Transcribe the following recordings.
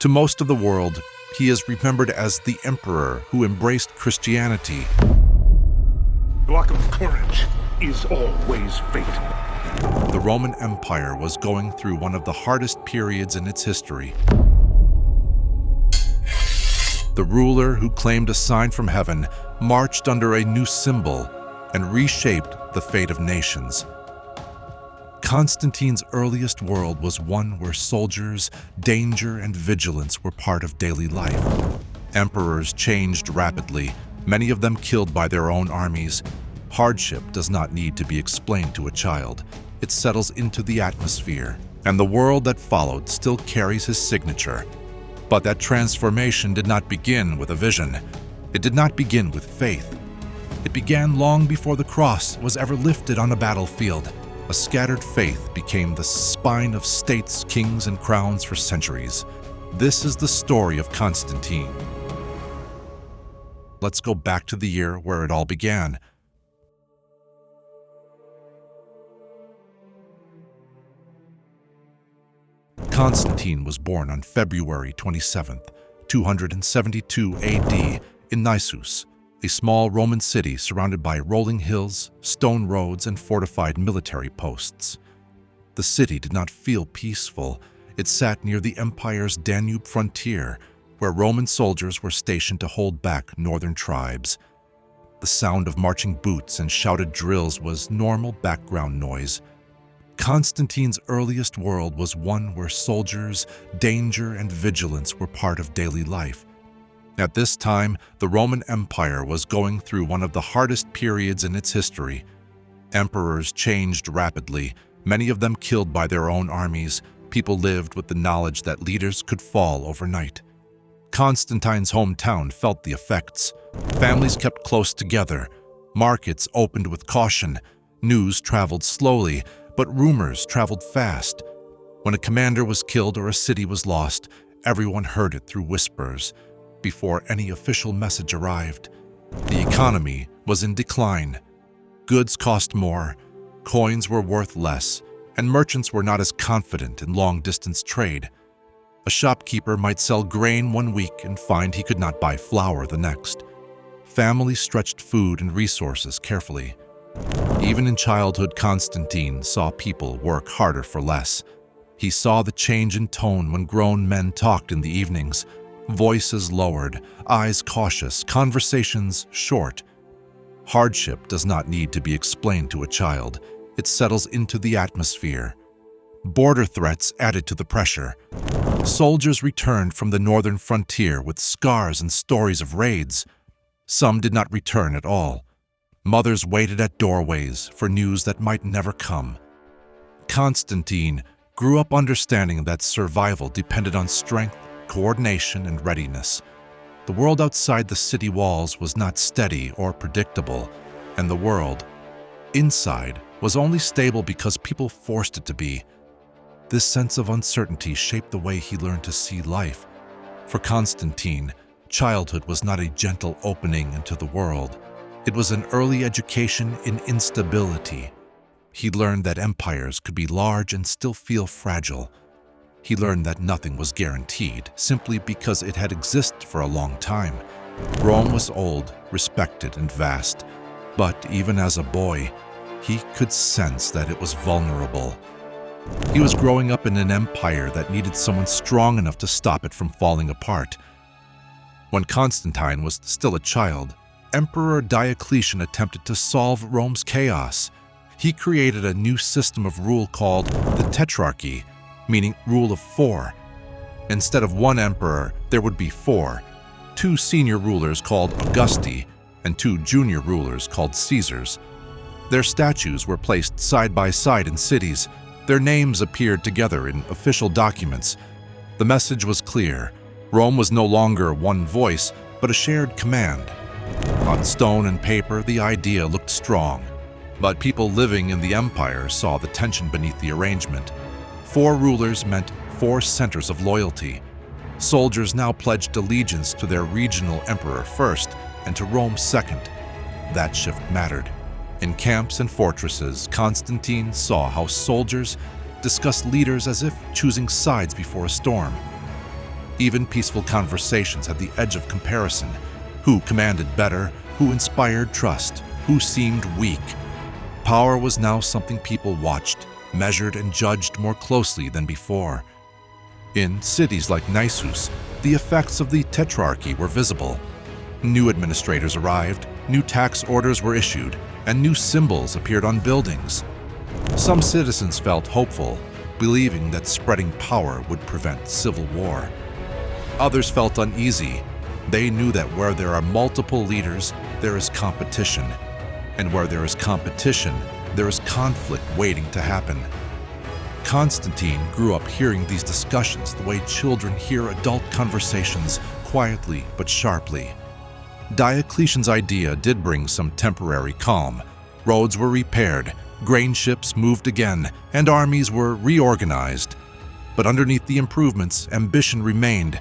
To most of the world, he is remembered as the emperor who embraced Christianity. Lack of courage is always fatal. The Roman Empire was going through one of the hardest periods in its history. The ruler who claimed a sign from heaven marched under a new symbol and reshaped the fate of nations. Constantine's earliest world was one where soldiers, danger, and vigilance were part of daily life. Emperors changed rapidly, many of them killed by their own armies. Hardship does not need to be explained to a child. It settles into the atmosphere, and the world that followed still carries his signature. But that transformation did not begin with a vision. It did not begin with faith. It began long before the cross was ever lifted on a battlefield. A scattered faith became the spine of states, kings, and crowns for centuries. This is the story of Constantine. Let's go back to the year where it all began. Constantine was born on February 27th, 272 AD in Naissus, a small Roman city surrounded by rolling hills, stone roads, and fortified military posts. The city did not feel peaceful. It sat near the empire's Danube frontier, where Roman soldiers were stationed to hold back northern tribes. The sound of marching boots and shouted drills was normal background noise. Constantine's earliest world was one where soldiers, danger, and vigilance were part of daily life. At this time, the Roman Empire was going through one of the hardest periods in its history. Emperors changed rapidly, many of them killed by their own armies. People lived with the knowledge that leaders could fall overnight. Constantine's hometown felt the effects. Families kept close together. Markets opened with caution. News traveled slowly, but rumors traveled fast. When a commander was killed or a city was lost, everyone heard it through whispers. Before any official message arrived, the economy was in decline. Goods cost more, coins were worth less, and merchants were not as confident in long-distance trade. A shopkeeper might sell grain one week and find he could not buy flour the next. Families stretched food and resources carefully. Even in childhood, Constantine saw people work harder for less. He saw the change in tone when grown men talked in the evenings. Voices lowered, eyes cautious, conversations short. Hardship does not need to be explained to a child. It settles into the atmosphere. Border threats added to the pressure. Soldiers returned from the northern frontier with scars and stories of raids. Some did not return at all. Mothers waited at doorways for news that might never come. Constantine grew up understanding that survival depended on strength, coordination, and readiness. The world outside the city walls was not steady or predictable, and the world inside was only stable because people forced it to be. This sense of uncertainty shaped the way he learned to see life. For Constantine, childhood was not a gentle opening into the world. It was an early education in instability. He learned that empires could be large and still feel fragile. He learned that nothing was guaranteed simply because it had existed for a long time. Rome was old, respected, and vast, but even as a boy, he could sense that it was vulnerable. He was growing up in an empire that needed someone strong enough to stop it from falling apart. When Constantine was still a child, Emperor Diocletian attempted to solve Rome's chaos. He created a new system of rule called the Tetrarchy, meaning rule of four. Instead of one emperor, there would be four: two senior rulers called Augusti and two junior rulers called Caesars. Their statues were placed side by side in cities. Their names appeared together in official documents. The message was clear. Rome was no longer one voice, but a shared command. On stone and paper, the idea looked strong, but people living in the empire saw the tension beneath the arrangement. Four rulers meant four centers of loyalty. Soldiers now pledged allegiance to their regional emperor first and to Rome second. That shift mattered. In camps and fortresses, Constantine saw how soldiers discussed leaders as if choosing sides before a storm. Even peaceful conversations had the edge of comparison. Who commanded better? Who inspired trust? Who seemed weak? Power was now something people watched, measured, and judged more closely than before. In cities like Nisus, the effects of the tetrarchy were visible. New administrators arrived, new tax orders were issued, and new symbols appeared on buildings. Some citizens felt hopeful, believing that spreading power would prevent civil war. Others felt uneasy. They knew that where there are multiple leaders, there is competition. And where there is competition, there is conflict waiting to happen. Constantine grew up hearing these discussions the way children hear adult conversations, quietly but sharply. Diocletian's idea did bring some temporary calm. Roads were repaired, grain ships moved again, and armies were reorganized. But underneath the improvements, ambition remained.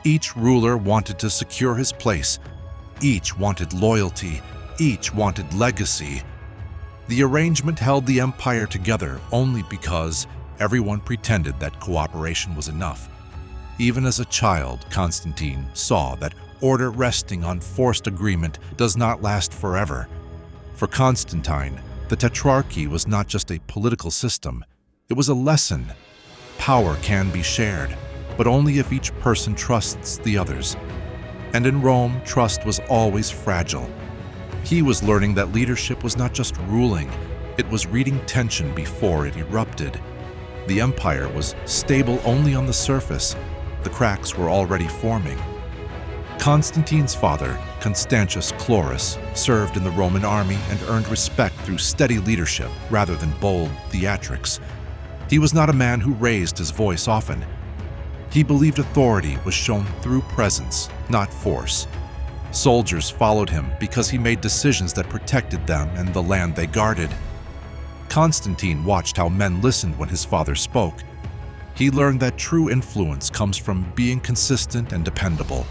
Each ruler wanted to secure his place. Each wanted loyalty. Each wanted legacy. The arrangement held the empire together only because everyone pretended that cooperation was enough. Even as a child, Constantine saw that order resting on forced agreement does not last forever. For Constantine, the tetrarchy was not just a political system, it was a lesson. Power can be shared, but only if each person trusts the others. And in Rome, trust was always fragile. He was learning that leadership was not just ruling, it was reading tension before it erupted. The empire was stable only on the surface. The cracks were already forming. Constantine's father, Constantius Chlorus, served in the Roman army and earned respect through steady leadership rather than bold theatrics. He was not a man who raised his voice often. He believed authority was shown through presence, not force. Soldiers followed him because he made decisions that protected them and the land they guarded. Constantine watched how men listened when his father spoke. He learned that true influence comes from being consistent and dependable.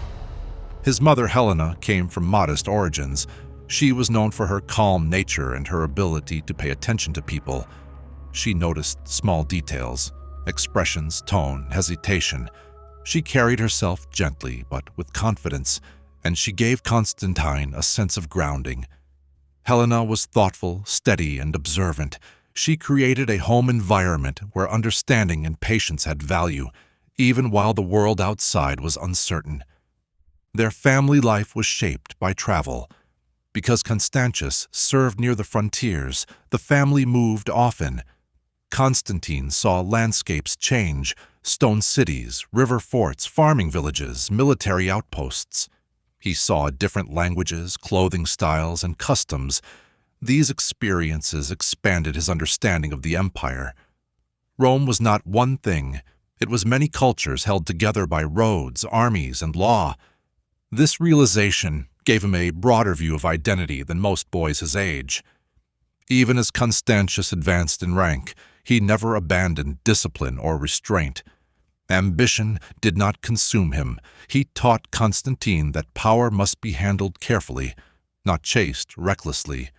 His mother, Helena, came from modest origins. She was known for her calm nature and her ability to pay attention to people. She noticed small details, expressions, tone, hesitation. She carried herself gently but with confidence, and she gave Constantine a sense of grounding. Helena was thoughtful, steady, and observant. She created a home environment where understanding and patience had value, even while the world outside was uncertain. Their family life was shaped by travel. Because Constantius served near the frontiers, the family moved often. Constantine saw landscapes change, stone cities, river forts, farming villages, military outposts. He saw different languages, clothing styles, and customs. These experiences expanded his understanding of the empire. Rome was not one thing. It was many cultures held together by roads, armies, and law. This realization gave him a broader view of identity than most boys his age. Even as Constantius advanced in rank, he never abandoned discipline or restraint. Ambition did not consume him. He taught Constantine that power must be handled carefully, not chased recklessly.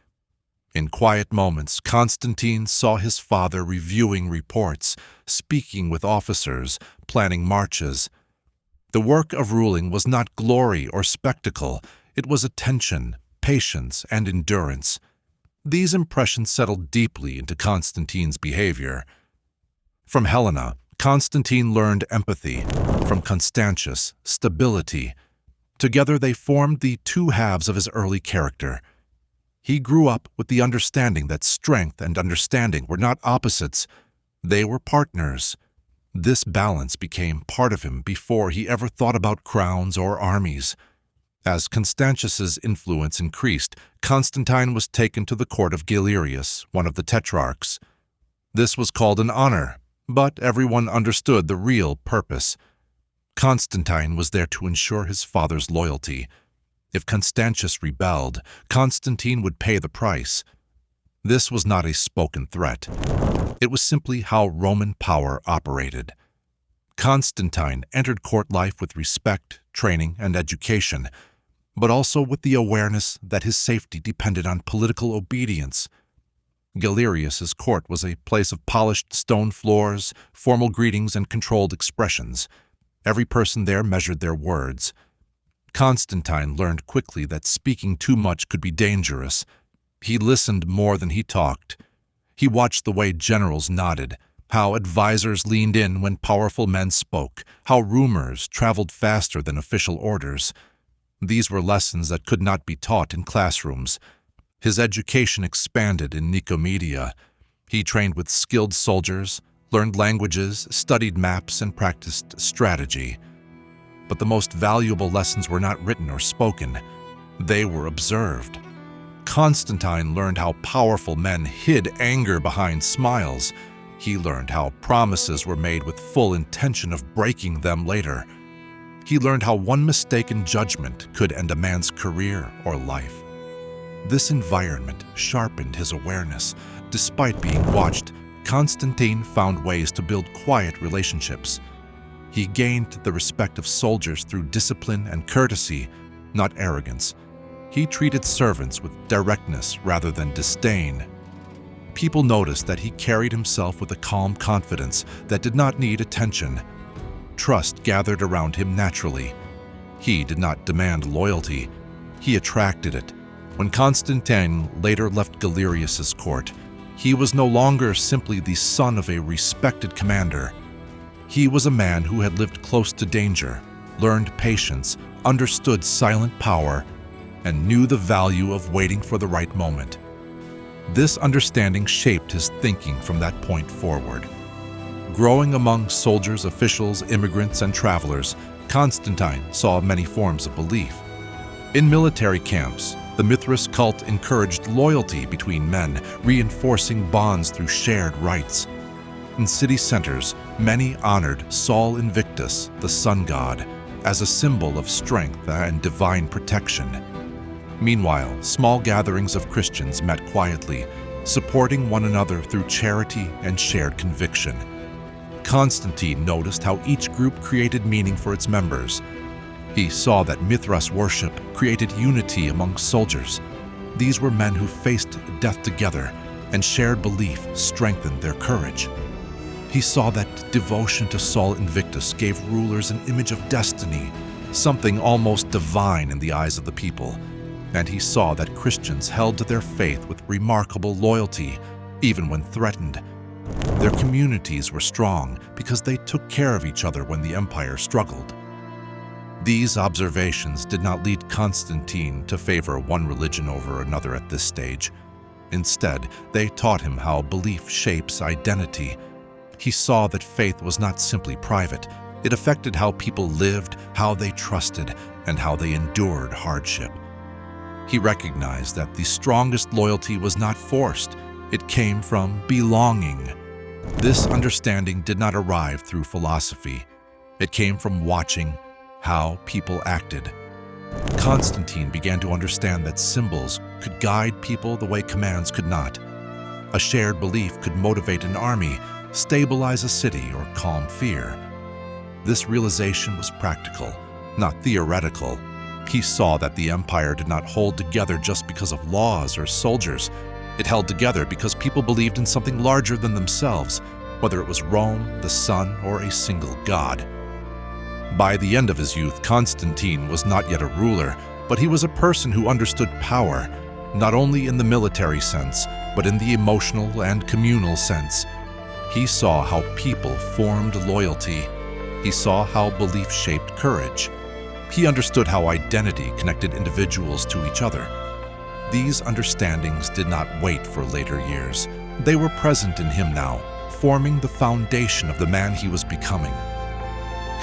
In quiet moments, Constantine saw his father reviewing reports, speaking with officers, planning marches. The work of ruling was not glory or spectacle. It was attention, patience, and endurance. These impressions settled deeply into Constantine's behavior. From Helena, Constantine learned empathy. From Constantius, stability. Together they formed the two halves of his early character. He grew up with the understanding that strength and understanding were not opposites. They were partners. This balance became part of him before he ever thought about crowns or armies. As Constantius's influence increased, Constantine was taken to the court of Galerius, one of the tetrarchs. This was called an honor, but everyone understood the real purpose. Constantine was there to ensure his father's loyalty. If Constantius rebelled, Constantine would pay the price. This was not a spoken threat. It was simply how Roman power operated. Constantine entered court life with respect, training, and education, but also with the awareness that his safety depended on political obedience. Galerius's court was a place of polished stone floors, formal greetings, and controlled expressions. Every person there measured their words. Constantine learned quickly that speaking too much could be dangerous. He listened more than he talked. He watched the way generals nodded, how advisors leaned in when powerful men spoke, how rumors traveled faster than official orders. These were lessons that could not be taught in classrooms. His education expanded in Nicomedia. He trained with skilled soldiers, learned languages, studied maps, and practiced strategy. But the most valuable lessons were not written or spoken. They were observed. Constantine learned how powerful men hid anger behind smiles. He learned how promises were made with full intention of breaking them later. He learned how one mistaken judgment could end a man's career or life. This environment sharpened his awareness. Despite being watched, Constantine found ways to build quiet relationships. He gained the respect of soldiers through discipline and courtesy, not arrogance. He treated servants with directness rather than disdain. People noticed that he carried himself with a calm confidence that did not need attention. Trust gathered around him naturally. He did not demand loyalty. He attracted it. When Constantine later left Galerius's court, he was no longer simply the son of a respected commander. He was a man who had lived close to danger, learned patience, understood silent power, and knew the value of waiting for the right moment. This understanding shaped his thinking from that point forward. Growing among soldiers, officials, immigrants, and travelers, Constantine saw many forms of belief. In military camps, the Mithras cult encouraged loyalty between men, reinforcing bonds through shared rites. In city centers, many honored Sol Invictus, the sun god, as a symbol of strength and divine protection. Meanwhile, small gatherings of Christians met quietly, supporting one another through charity and shared conviction. Constantine noticed how each group created meaning for its members. He saw that Mithras worship created unity among soldiers. These were men who faced death together, and shared belief strengthened their courage. He saw that devotion to Sol Invictus gave rulers an image of destiny, something almost divine in the eyes of the people. And he saw that Christians held to their faith with remarkable loyalty, even when threatened. Their communities were strong because they took care of each other when the empire struggled. These observations did not lead Constantine to favor one religion over another at this stage. Instead, they taught him how belief shapes identity. He saw that faith was not simply private. It affected how people lived, how they trusted, and how they endured hardship. He recognized that the strongest loyalty was not forced. It came from belonging. This understanding did not arrive through philosophy. It came from watching how people acted. Constantine began to understand that symbols could guide people the way commands could not. A shared belief could motivate an army, stabilize a city, or calm fear. This realization was practical, not theoretical. He saw that the empire did not hold together just because of laws or soldiers. It held together because people believed in something larger than themselves, whether it was Rome, the sun, or a single god. By the end of his youth, Constantine was not yet a ruler, but he was a person who understood power, not only in the military sense, but in the emotional and communal sense. He saw how people formed loyalty. He saw how belief shaped courage. He understood how identity connected individuals to each other. These understandings did not wait for later years. They were present in him now, forming the foundation of the man he was becoming.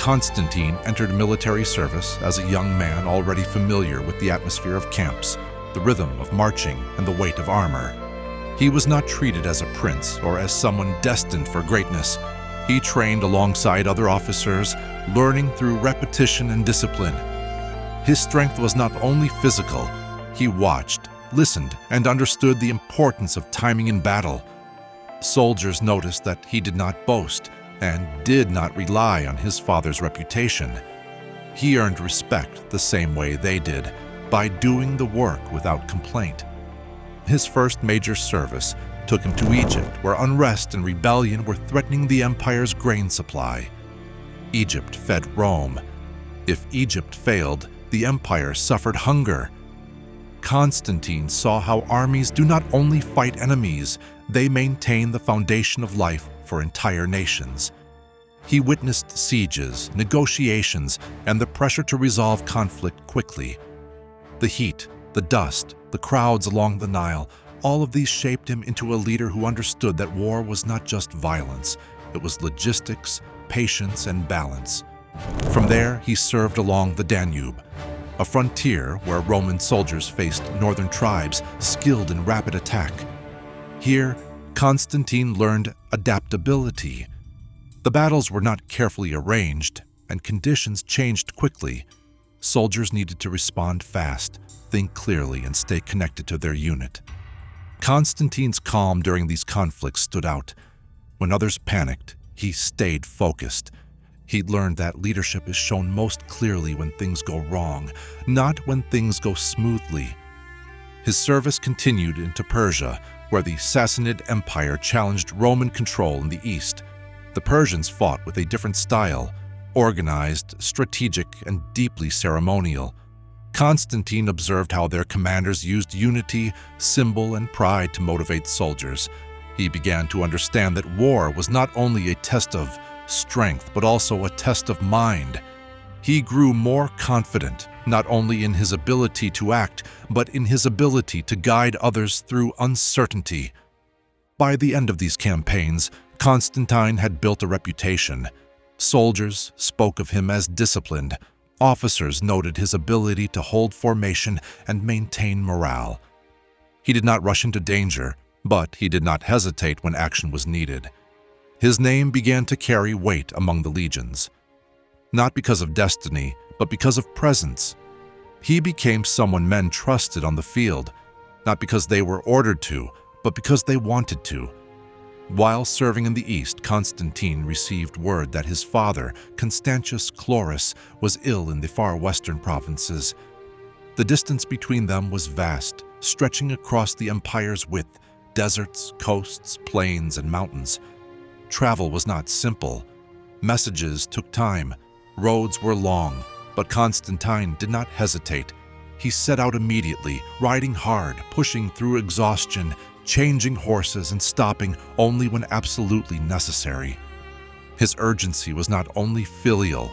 Constantine entered military service as a young man already familiar with the atmosphere of camps, the rhythm of marching, and the weight of armor. He was not treated as a prince or as someone destined for greatness. He trained alongside other officers, learning through repetition and discipline. His strength was not only physical. He watched, listened, and understood the importance of timing in battle. Soldiers noticed that he did not boast and did not rely on his father's reputation. He earned respect the same way they did, by doing the work without complaint. His first major service took him to Egypt, where unrest and rebellion were threatening the empire's grain supply. Egypt fed Rome. If Egypt failed, the empire suffered hunger. Constantine saw how armies do not only fight enemies, they maintain the foundation of life for entire nations. He witnessed sieges, negotiations, and the pressure to resolve conflict quickly. The heat, the dust, the crowds along the Nile, all of these shaped him into a leader who understood that war was not just violence, it was logistics, patience, and balance. From there, he served along the Danube, a frontier where Roman soldiers faced northern tribes skilled in rapid attack. Here, Constantine learned adaptability. The battles were not carefully arranged, and conditions changed quickly. Soldiers needed to respond fast, think clearly, and stay connected to their unit. Constantine's calm during these conflicts stood out. When others panicked, he stayed focused. He learned that leadership is shown most clearly when things go wrong, not when things go smoothly. His service continued into Persia, where the Sassanid Empire challenged Roman control in the east. The Persians fought with a different style, organized, strategic, and deeply ceremonial. Constantine observed how their commanders used unity, symbol, and pride to motivate soldiers. He began to understand that war was not only a test of strength, but also a test of mind. He grew more confident, not only in his ability to act, but in his ability to guide others through uncertainty. By the end of these campaigns, Constantine had built a reputation. Soldiers spoke of him as disciplined. Officers noted his ability to hold formation and maintain morale. He did not rush into danger, but he did not hesitate when action was needed. His name began to carry weight among the legions, not because of destiny, but because of presence. He became someone men trusted on the field, not because they were ordered to, but because they wanted to. While serving in the East, Constantine received word that his father, Constantius Chlorus, was ill in the far western provinces. The distance between them was vast, stretching across the empire's width, deserts, coasts, plains, and mountains. Travel was not simple. Messages took time. Roads were long, but Constantine did not hesitate. He set out immediately, riding hard, pushing through exhaustion, changing horses and stopping only when absolutely necessary. His urgency was not only filial,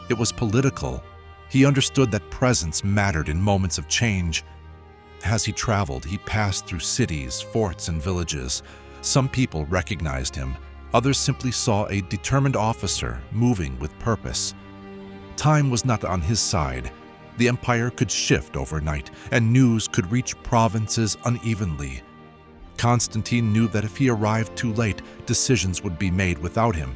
it was political. He understood that presence mattered in moments of change. As he traveled, he passed through cities, forts, and villages. Some people recognized him. Others simply saw a determined officer moving with purpose. Time was not on his side. The empire could shift overnight, and news could reach provinces unevenly. Constantine knew that if he arrived too late, decisions would be made without him.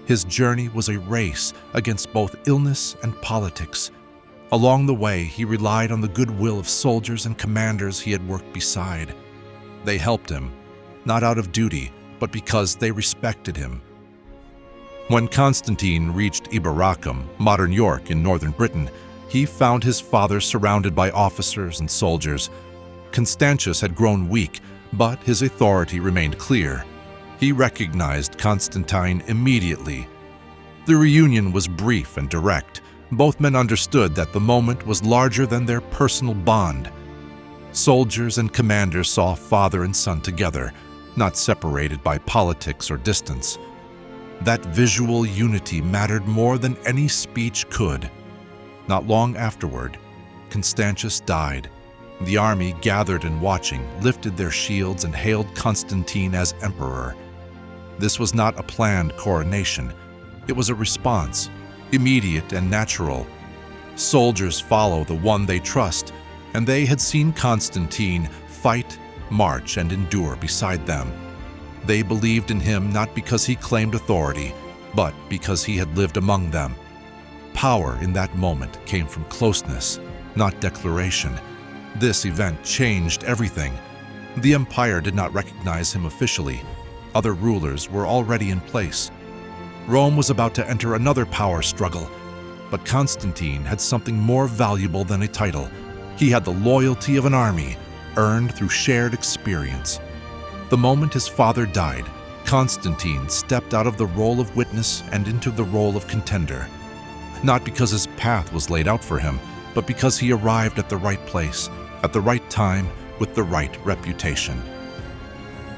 His journey was a race against both illness and politics. Along the way, he relied on the goodwill of soldiers and commanders he had worked beside. They helped him, not out of duty, but because they respected him. When Constantine reached Iberacum, modern York in northern Britain, he found his father surrounded by officers and soldiers. Constantius had grown weak, but his authority remained clear. He recognized Constantine immediately. The reunion was brief and direct. Both men understood that the moment was larger than their personal bond. Soldiers and commanders saw father and son together, not separated by politics or distance. That visual unity mattered more than any speech could. Not long afterward, Constantius died. The army, gathered and watching, lifted their shields and hailed Constantine as emperor. This was not a planned coronation. It was a response, immediate and natural. Soldiers follow the one they trust, and they had seen Constantine fight, march, and endure beside them. They believed in him not because he claimed authority, but because he had lived among them. Power in that moment came from closeness, not declaration. This event changed everything. The empire did not recognize him officially. Other rulers were already in place. Rome was about to enter another power struggle, but Constantine had something more valuable than a title. He had the loyalty of an army, earned through shared experience. The moment his father died, Constantine stepped out of the role of witness and into the role of contender. Not because his path was laid out for him, but because he arrived at the right place, at the right time, with the right reputation.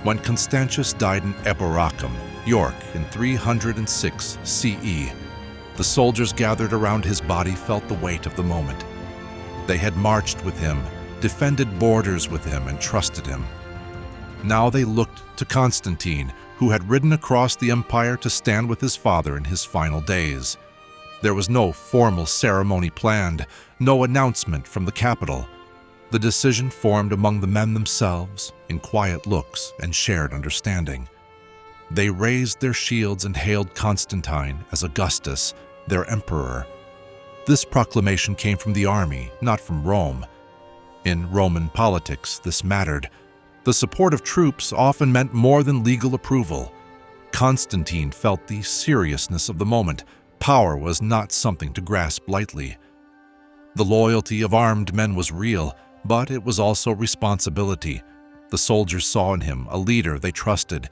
When Constantius died in Eboracum, York, in 306 CE, the soldiers gathered around his body felt the weight of the moment. They had marched with him, defended borders with him, and trusted him. Now they looked to Constantine, who had ridden across the empire to stand with his father in his final days. There was no formal ceremony planned, no announcement from the capital. The decision formed among the men themselves, in quiet looks and shared understanding. They raised their shields and hailed Constantine as Augustus, their emperor. This proclamation came from the army, not from Rome. In Roman politics, this mattered. The support of troops often meant more than legal approval. Constantine felt the seriousness of the moment. Power was not something to grasp lightly. The loyalty of armed men was real, but it was also responsibility. The soldiers saw in him a leader they trusted,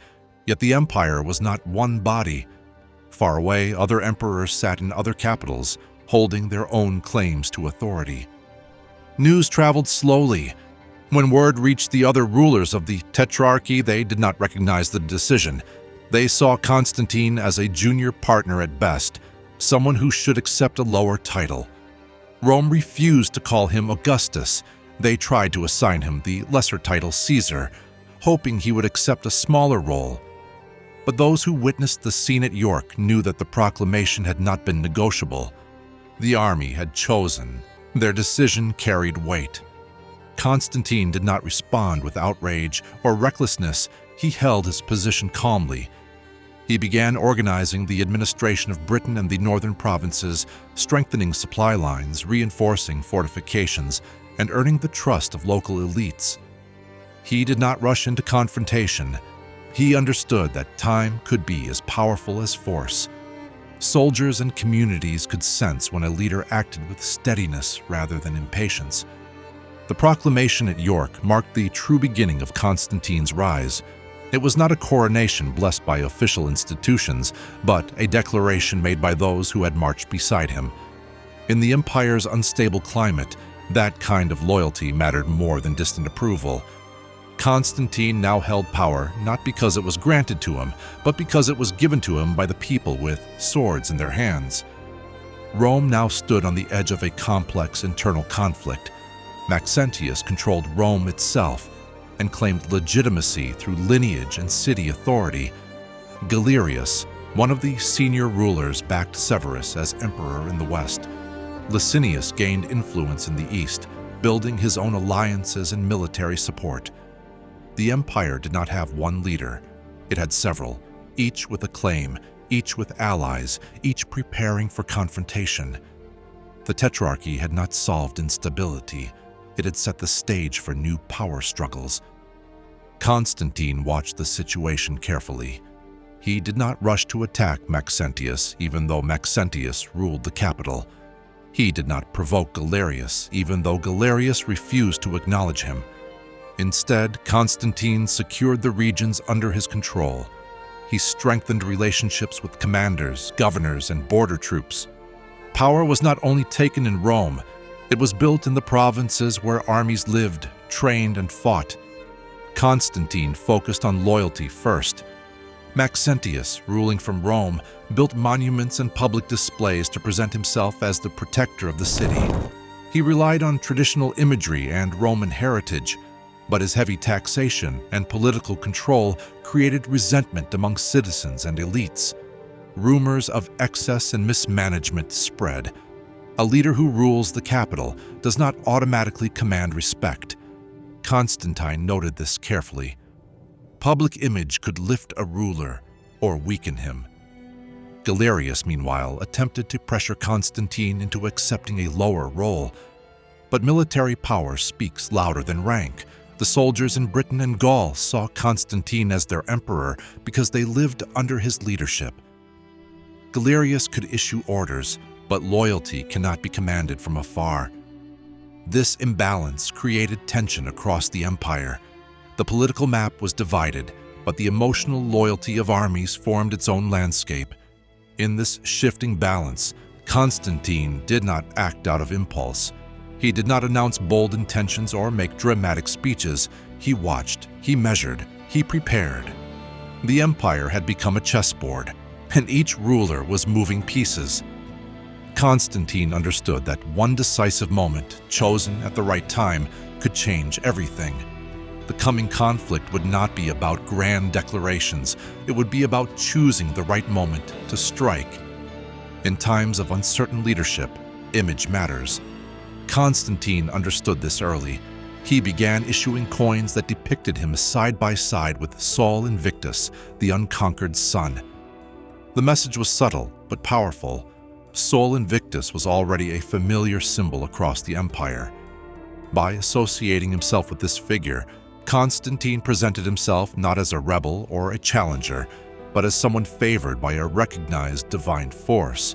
yet the empire was not one body. Far away, other emperors sat in other capitals, holding their own claims to authority. News traveled slowly. When word reached the other rulers of the Tetrarchy, they did not recognize the decision. They saw Constantine as a junior partner at best, someone who should accept a lower title. Rome refused to call him Augustus. They tried to assign him the lesser title Caesar, hoping he would accept a smaller role. But those who witnessed the scene at York knew that the proclamation had not been negotiable. The army had chosen. Their decision carried weight. Constantine did not respond with outrage or recklessness. He held his position calmly. He began organizing the administration of Britain and the northern provinces, strengthening supply lines, reinforcing fortifications, and earning the trust of local elites. He did not rush into confrontation. He understood that time could be as powerful as force. Soldiers and communities could sense when a leader acted with steadiness rather than impatience. The proclamation at York marked the true beginning of Constantine's rise. It was not a coronation blessed by official institutions, but a declaration made by those who had marched beside him. In the empire's unstable climate, that kind of loyalty mattered more than distant approval. Constantine now held power not because it was granted to him, but because it was given to him by the people with swords in their hands. Rome now stood on the edge of a complex internal conflict. Maxentius controlled Rome itself and claimed legitimacy through lineage and city authority. Galerius, one of the senior rulers, backed Severus as emperor in the west. Licinius gained influence in the east, building his own alliances and military support. The empire did not have one leader. It had several, each with a claim, each with allies, each preparing for confrontation. The Tetrarchy had not solved instability. It had set the stage for new power struggles. Constantine watched the situation carefully. He did not rush to attack Maxentius, even though Maxentius ruled the capital. He did not provoke Galerius, even though Galerius refused to acknowledge him. Instead, Constantine secured the regions under his control. He strengthened relationships with commanders, governors, and border troops. Power was not only taken in Rome, it was built in the provinces where armies lived, trained, and fought. Constantine focused on loyalty first. Maxentius, ruling from Rome, built monuments and public displays to present himself as the protector of the city. He relied on traditional imagery and Roman heritage, but his heavy taxation and political control created resentment among citizens and elites. Rumors of excess and mismanagement spread. A leader who rules the capital does not automatically command respect. Constantine noted this carefully. Public image could lift a ruler or weaken him. Galerius, meanwhile, attempted to pressure Constantine into accepting a lower role. But military power speaks louder than rank. The soldiers in Britain and Gaul saw Constantine as their emperor because they lived under his leadership. Galerius could issue orders, but loyalty cannot be commanded from afar. This imbalance created tension across the empire. The political map was divided. but the emotional loyalty of armies formed its own landscape. In this shifting balance, Constantine did not act out of impulse. He did not announce bold intentions or make dramatic speeches. He watched, he measured, he prepared. The empire had become a chessboard, and each ruler was moving pieces. Constantine understood that one decisive moment, chosen at the right time, could change everything. The coming conflict would not be about grand declarations. It would be about choosing the right moment to strike. In times of uncertain leadership, image matters. Constantine understood this early. He began issuing coins that depicted him side by side with Sol Invictus, the unconquered sun. The message was subtle but powerful. Sol Invictus was already a familiar symbol across the empire. By associating himself with this figure, Constantine presented himself not as a rebel or a challenger, but as someone favored by a recognized divine force.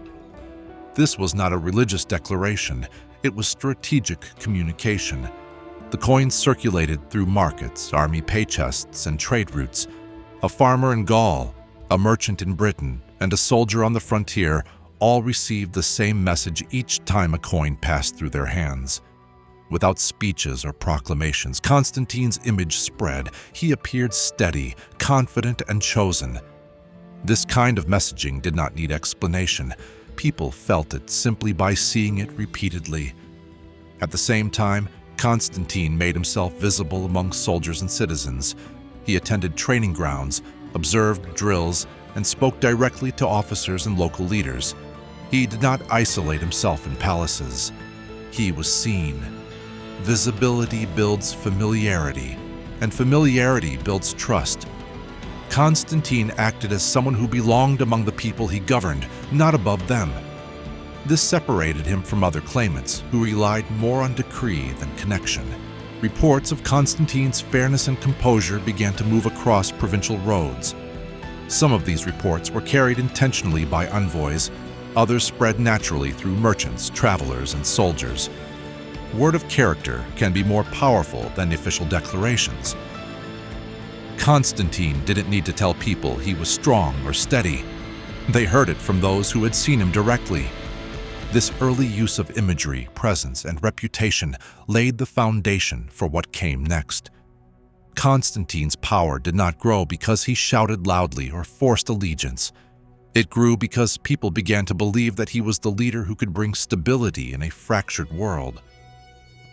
This was not a religious declaration, it was strategic communication. The coins circulated through markets, army pay chests, and trade routes. A farmer in Gaul, a merchant in Britain, and a soldier on the frontier all received the same message each time a coin passed through their hands. Without speeches or proclamations, Constantine's image spread. He appeared steady, confident, and chosen. This kind of messaging did not need explanation. People felt it simply by seeing it repeatedly. At the same time, Constantine made himself visible among soldiers and citizens. He attended training grounds, observed drills, and spoke directly to officers and local leaders. He did not isolate himself in palaces. He was seen. Visibility builds familiarity, and familiarity builds trust. Constantine acted as someone who belonged among the people he governed, not above them. This separated him from other claimants, who relied more on decree than connection. Reports of Constantine's fairness and composure began to move across provincial roads. Some of these reports were carried intentionally by envoys, others spread naturally through merchants, travelers, and soldiers. Word of character can be more powerful than official declarations. Constantine didn't need to tell people he was strong or steady. They heard it from those who had seen him directly. This early use of imagery, presence, and reputation laid the foundation for what came next. Constantine's power did not grow because he shouted loudly or forced allegiance. It grew because people began to believe that he was the leader who could bring stability in a fractured world.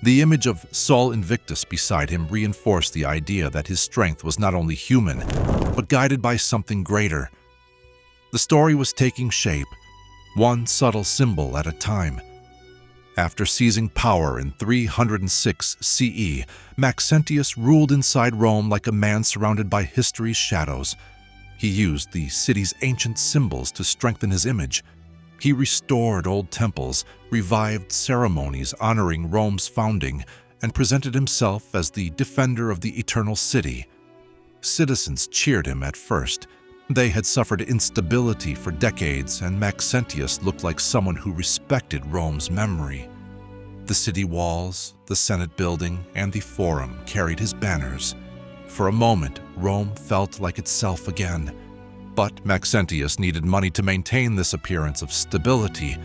The image of Sol Invictus beside him reinforced the idea that his strength was not only human, but guided by something greater. The story was taking shape, one subtle symbol at a time. After seizing power in 306 CE, Maxentius ruled inside Rome like a man surrounded by history's shadows. He used the city's ancient symbols to strengthen his image. He restored old temples, revived ceremonies honoring Rome's founding, and presented himself as the defender of the eternal city. Citizens cheered him at first. They had suffered instability for decades, and Maxentius looked like someone who respected Rome's memory. The city walls, the Senate building, and the Forum carried his banners. For a moment, Rome felt like itself again. But Maxentius needed money to maintain this appearance of stability.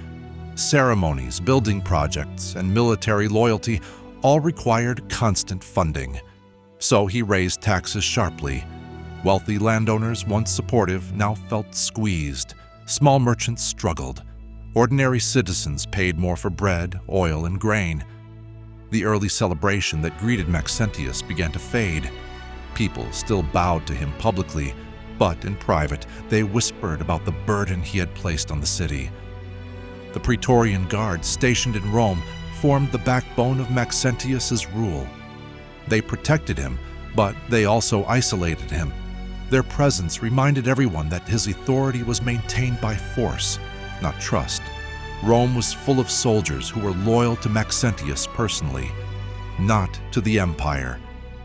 Ceremonies, building projects, and military loyalty all required constant funding. So he raised taxes sharply. Wealthy landowners, once supportive, now felt squeezed. Small merchants struggled. Ordinary citizens paid more for bread, oil, and grain. The early celebration that greeted Maxentius began to fade. People still bowed to him publicly, but in private, they whispered about the burden he had placed on the city. The Praetorian Guard stationed in Rome formed the backbone of Maxentius's rule. They protected him, but they also isolated him. Their presence reminded everyone that his authority was maintained by force, not trust. Rome was full of soldiers who were loyal to Maxentius personally, not to the empire.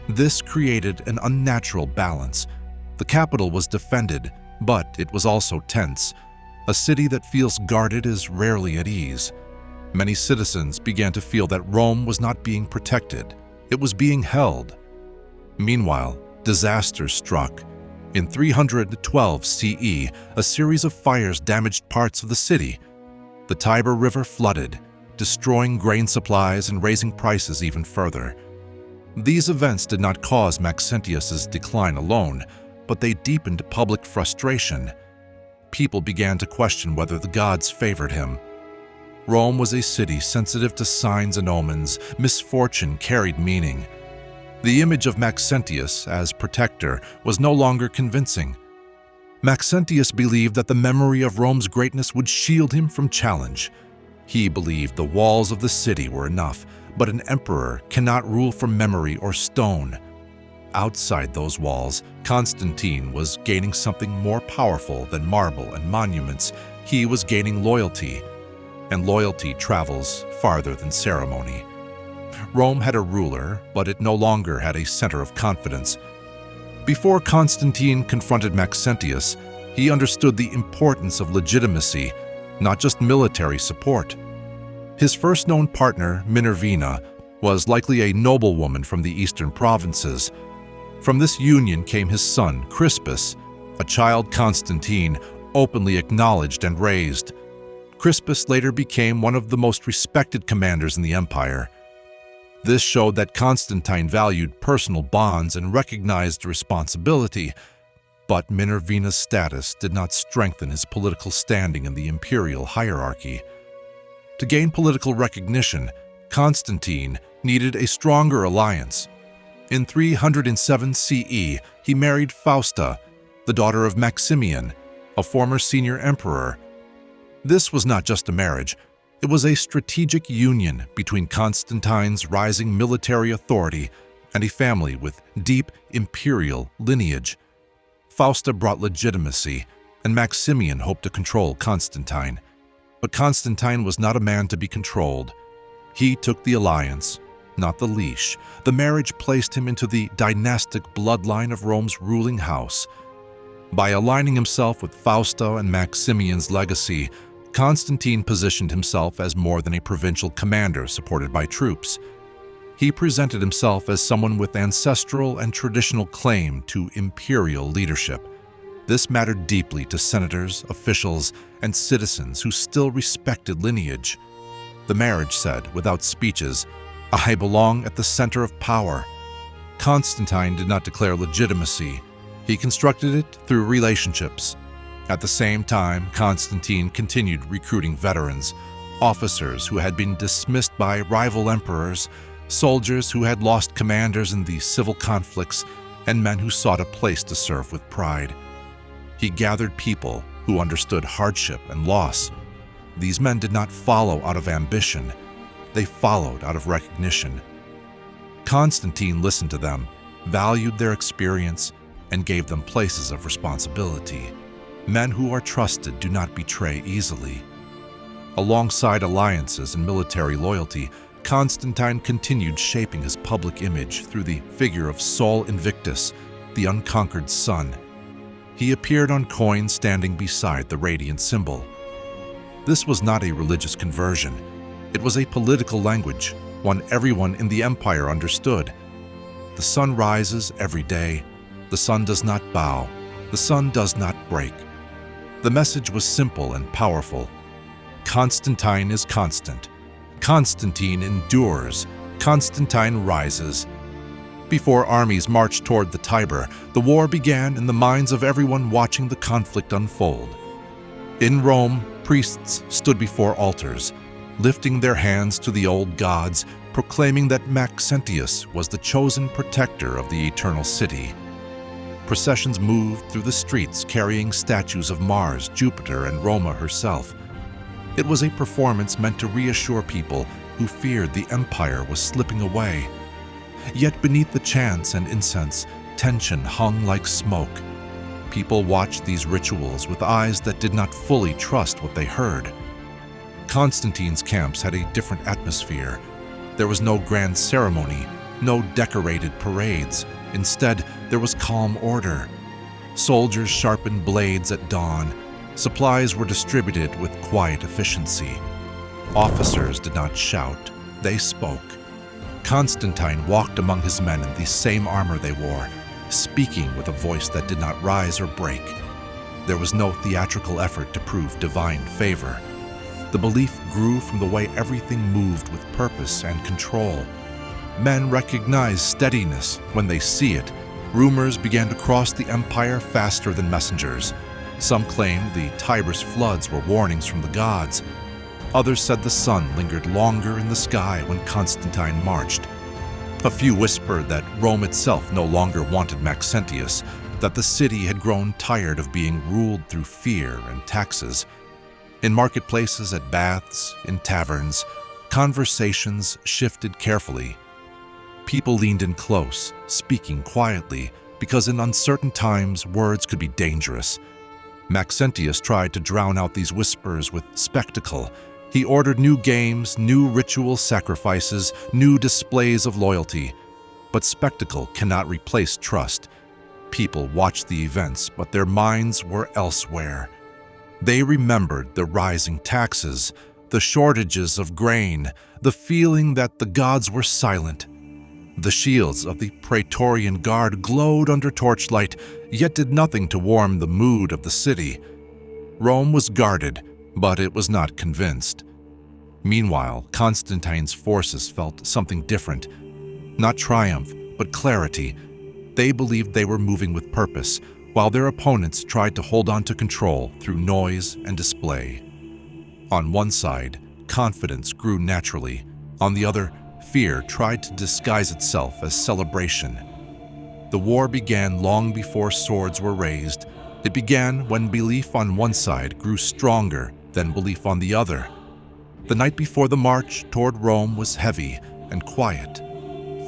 This created an unnatural balance. The capital was defended, but it was also tense. A city that feels guarded is rarely at ease. Many citizens began to feel that Rome was not being protected. It was being held. Meanwhile, disaster struck. In 312 CE, a series of fires damaged parts of the city. The Tiber River flooded, destroying grain supplies and raising prices even further. These events did not cause Maxentius's decline alone, but they deepened public frustration. People began to question whether the gods favored him. Rome was a city sensitive to signs and omens. Misfortune carried meaning. The image of Maxentius as protector was no longer convincing. Maxentius believed that the memory of Rome's greatness would shield him from challenge. He believed the walls of the city were enough, but an emperor cannot rule from memory or stone. Outside those walls, Constantine was gaining something more powerful than marble and monuments. He was gaining loyalty, and loyalty travels farther than ceremony. Rome had a ruler, but it no longer had a center of confidence. Before Constantine confronted Maxentius, he understood the importance of legitimacy, not just military support. His first known partner, Minervina, was likely a noblewoman from the eastern provinces. From this union came his son, Crispus, a child Constantine openly acknowledged and raised. Crispus later became one of the most respected commanders in the empire. This showed that Constantine valued personal bonds and recognized responsibility, but Minervina's status did not strengthen his political standing in the imperial hierarchy. To gain political recognition, Constantine needed a stronger alliance. In 307 CE, he married Fausta, the daughter of Maximian, a former senior emperor. This was not just a marriage. It was a strategic union between Constantine's rising military authority and a family with deep imperial lineage. Fausta brought legitimacy, and Maximian hoped to control Constantine. But Constantine was not a man to be controlled. He took the alliance, not the leash. The marriage placed him into the dynastic bloodline of Rome's ruling house. By aligning himself with Fausta and Maximian's legacy, Constantine positioned himself as more than a provincial commander supported by troops. He presented himself as someone with ancestral and traditional claim to imperial leadership. This mattered deeply to senators, officials, and citizens who still respected lineage. The marriage said, without speeches, "I belong at the center of power." Constantine did not declare legitimacy. He constructed it through relationships. At the same time, Constantine continued recruiting veterans, officers who had been dismissed by rival emperors, soldiers who had lost commanders in the civil conflicts, and men who sought a place to serve with pride. He gathered people who understood hardship and loss. These men did not follow out of ambition. They followed out of recognition. Constantine listened to them, valued their experience, and gave them places of responsibility. Men who are trusted do not betray easily. Alongside alliances and military loyalty, Constantine continued shaping his public image through the figure of Sol Invictus, the unconquered sun. He appeared on coins standing beside the radiant symbol. This was not a religious conversion. It was a political language, one everyone in the empire understood. The sun rises every day. The sun does not bow. The sun does not break. The message was simple and powerful. Constantine is constant. Constantine endures. Constantine rises. Before armies marched toward the Tiber, the war began in the minds of everyone watching the conflict unfold. In Rome, priests stood before altars, lifting their hands to the old gods, proclaiming that Maxentius was the chosen protector of the eternal city. Processions moved through the streets carrying statues of Mars, Jupiter, and Roma herself. It was a performance meant to reassure people who feared the empire was slipping away. Yet beneath the chants and incense, tension hung like smoke. People watched these rituals with eyes that did not fully trust what they heard. Constantine's camps had a different atmosphere. There was no grand ceremony, no decorated parades. Instead, there was calm order. Soldiers sharpened blades at dawn. Supplies were distributed with quiet efficiency. Officers did not shout, they spoke. Constantine walked among his men in the same armor they wore, speaking with a voice that did not rise or break. There was no theatrical effort to prove divine favor. The belief grew from the way everything moved with purpose and control. Men recognize steadiness when they see it. Rumors began to cross the empire faster than messengers. Some claimed the Tiber's floods were warnings from the gods. Others said the sun lingered longer in the sky when Constantine marched. A few whispered that Rome itself no longer wanted Maxentius, that the city had grown tired of being ruled through fear and taxes. In marketplaces, at baths, in taverns, conversations shifted carefully. People leaned in close, speaking quietly, because in uncertain times words could be dangerous. Maxentius tried to drown out these whispers with spectacle. He ordered new games, new ritual sacrifices, new displays of loyalty. But spectacle cannot replace trust. People watched the events, but their minds were elsewhere. They remembered the rising taxes, the shortages of grain, the feeling that the gods were silent. The shields of the Praetorian Guard glowed under torchlight, yet did nothing to warm the mood of the city. Rome was guarded, but it was not convinced. Meanwhile, Constantine's forces felt something different. Not triumph, but clarity. They believed they were moving with purpose, while their opponents tried to hold on to control through noise and display. On one side, confidence grew naturally. On the other, fear tried to disguise itself as celebration. The war began long before swords were raised. It began when belief on one side grew stronger than belief on the other. The night before the march toward Rome was heavy and quiet.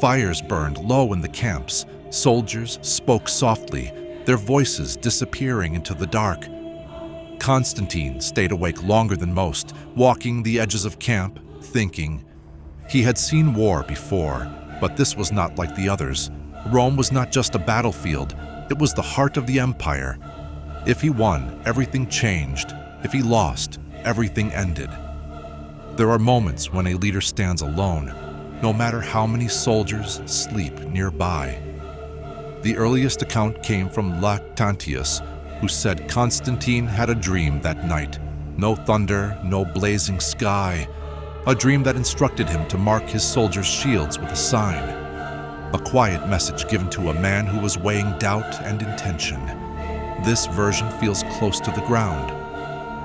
Fires burned low in the camps. Soldiers spoke softly, their voices disappearing into the dark. Constantine stayed awake longer than most, walking the edges of camp, thinking. He had seen war before, but this was not like the others. Rome was not just a battlefield, it was the heart of the empire. If he won, everything changed. If he lost, everything ended. There are moments when a leader stands alone, no matter how many soldiers sleep nearby. The earliest account came from Lactantius, who said Constantine had a dream that night. No thunder, no blazing sky. A dream that instructed him to mark his soldiers' shields with a sign. A quiet message given to a man who was weighing doubt and intention. This version feels close to the ground.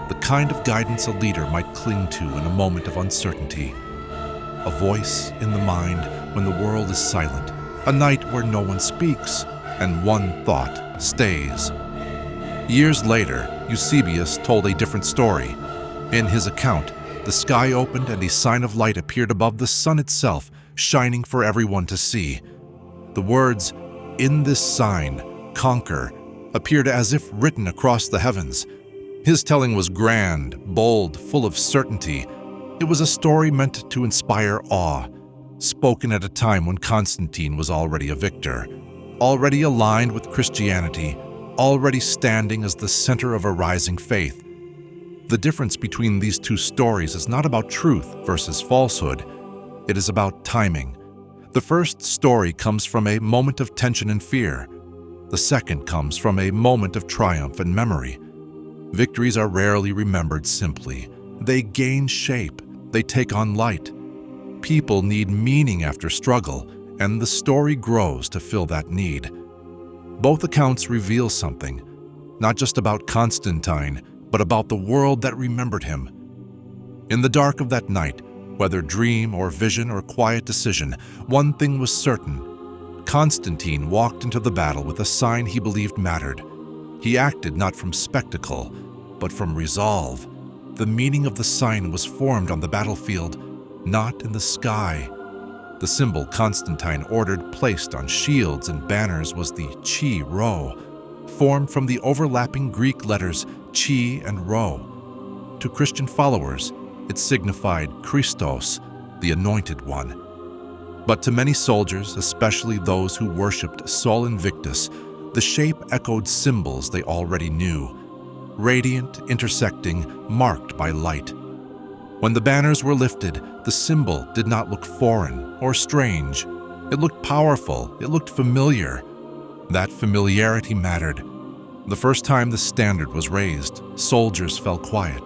The kind of guidance a leader might cling to in a moment of uncertainty. A voice in the mind when the world is silent. A night where no one speaks, and one thought stays. Years later, Eusebius told a different story. In his account, the sky opened and a sign of light appeared above the sun itself, shining for everyone to see. The words, "In this sign, conquer," appeared as if written across the heavens. His telling was grand, bold, full of certainty. It was a story meant to inspire awe, spoken at a time when Constantine was already a victor, already aligned with Christianity, already standing as the center of a rising faith. The difference between these two stories is not about truth versus falsehood. It is about timing. The first story comes from a moment of tension and fear. The second comes from a moment of triumph and memory. Victories are rarely remembered simply. They gain shape. They take on light. People need meaning after struggle, and the story grows to fill that need. Both accounts reveal something, not just about Constantine, but about the world that remembered him. In the dark of that night, whether dream or vision or quiet decision, one thing was certain. Constantine walked into the battle with a sign he believed mattered. He acted not from spectacle, but from resolve. The meaning of the sign was formed on the battlefield, not in the sky. The symbol Constantine ordered placed on shields and banners was the Chi Rho, formed from the overlapping Greek letters Chi and Rho. To Christian followers, it signified Christos, the Anointed One. But to many soldiers, especially those who worshipped Sol Invictus, the shape echoed symbols they already knew, radiant, intersecting, marked by light. When the banners were lifted, the symbol did not look foreign or strange. It looked powerful, it looked familiar. That familiarity mattered. The first time the standard was raised, soldiers fell quiet.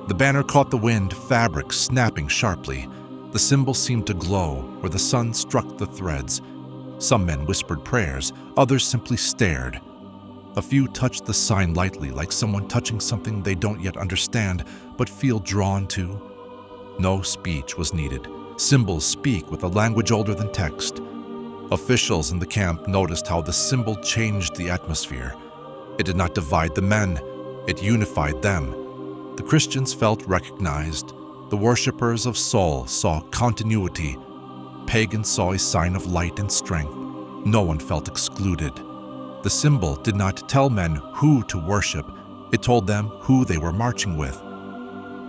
The banner caught the wind, fabric snapping sharply. The symbol seemed to glow where the sun struck the threads. Some men whispered prayers, others simply stared. A few touched the sign lightly, like someone touching something they don't yet understand, but feel drawn to. No speech was needed. Symbols speak with a language older than text. Officials in the camp noticed how the symbol changed the atmosphere. It did not divide the men, it unified them. The Christians felt recognized. The worshippers of Sol saw continuity. Pagans saw a sign of light and strength. No one felt excluded. The symbol did not tell men who to worship, it told them who they were marching with.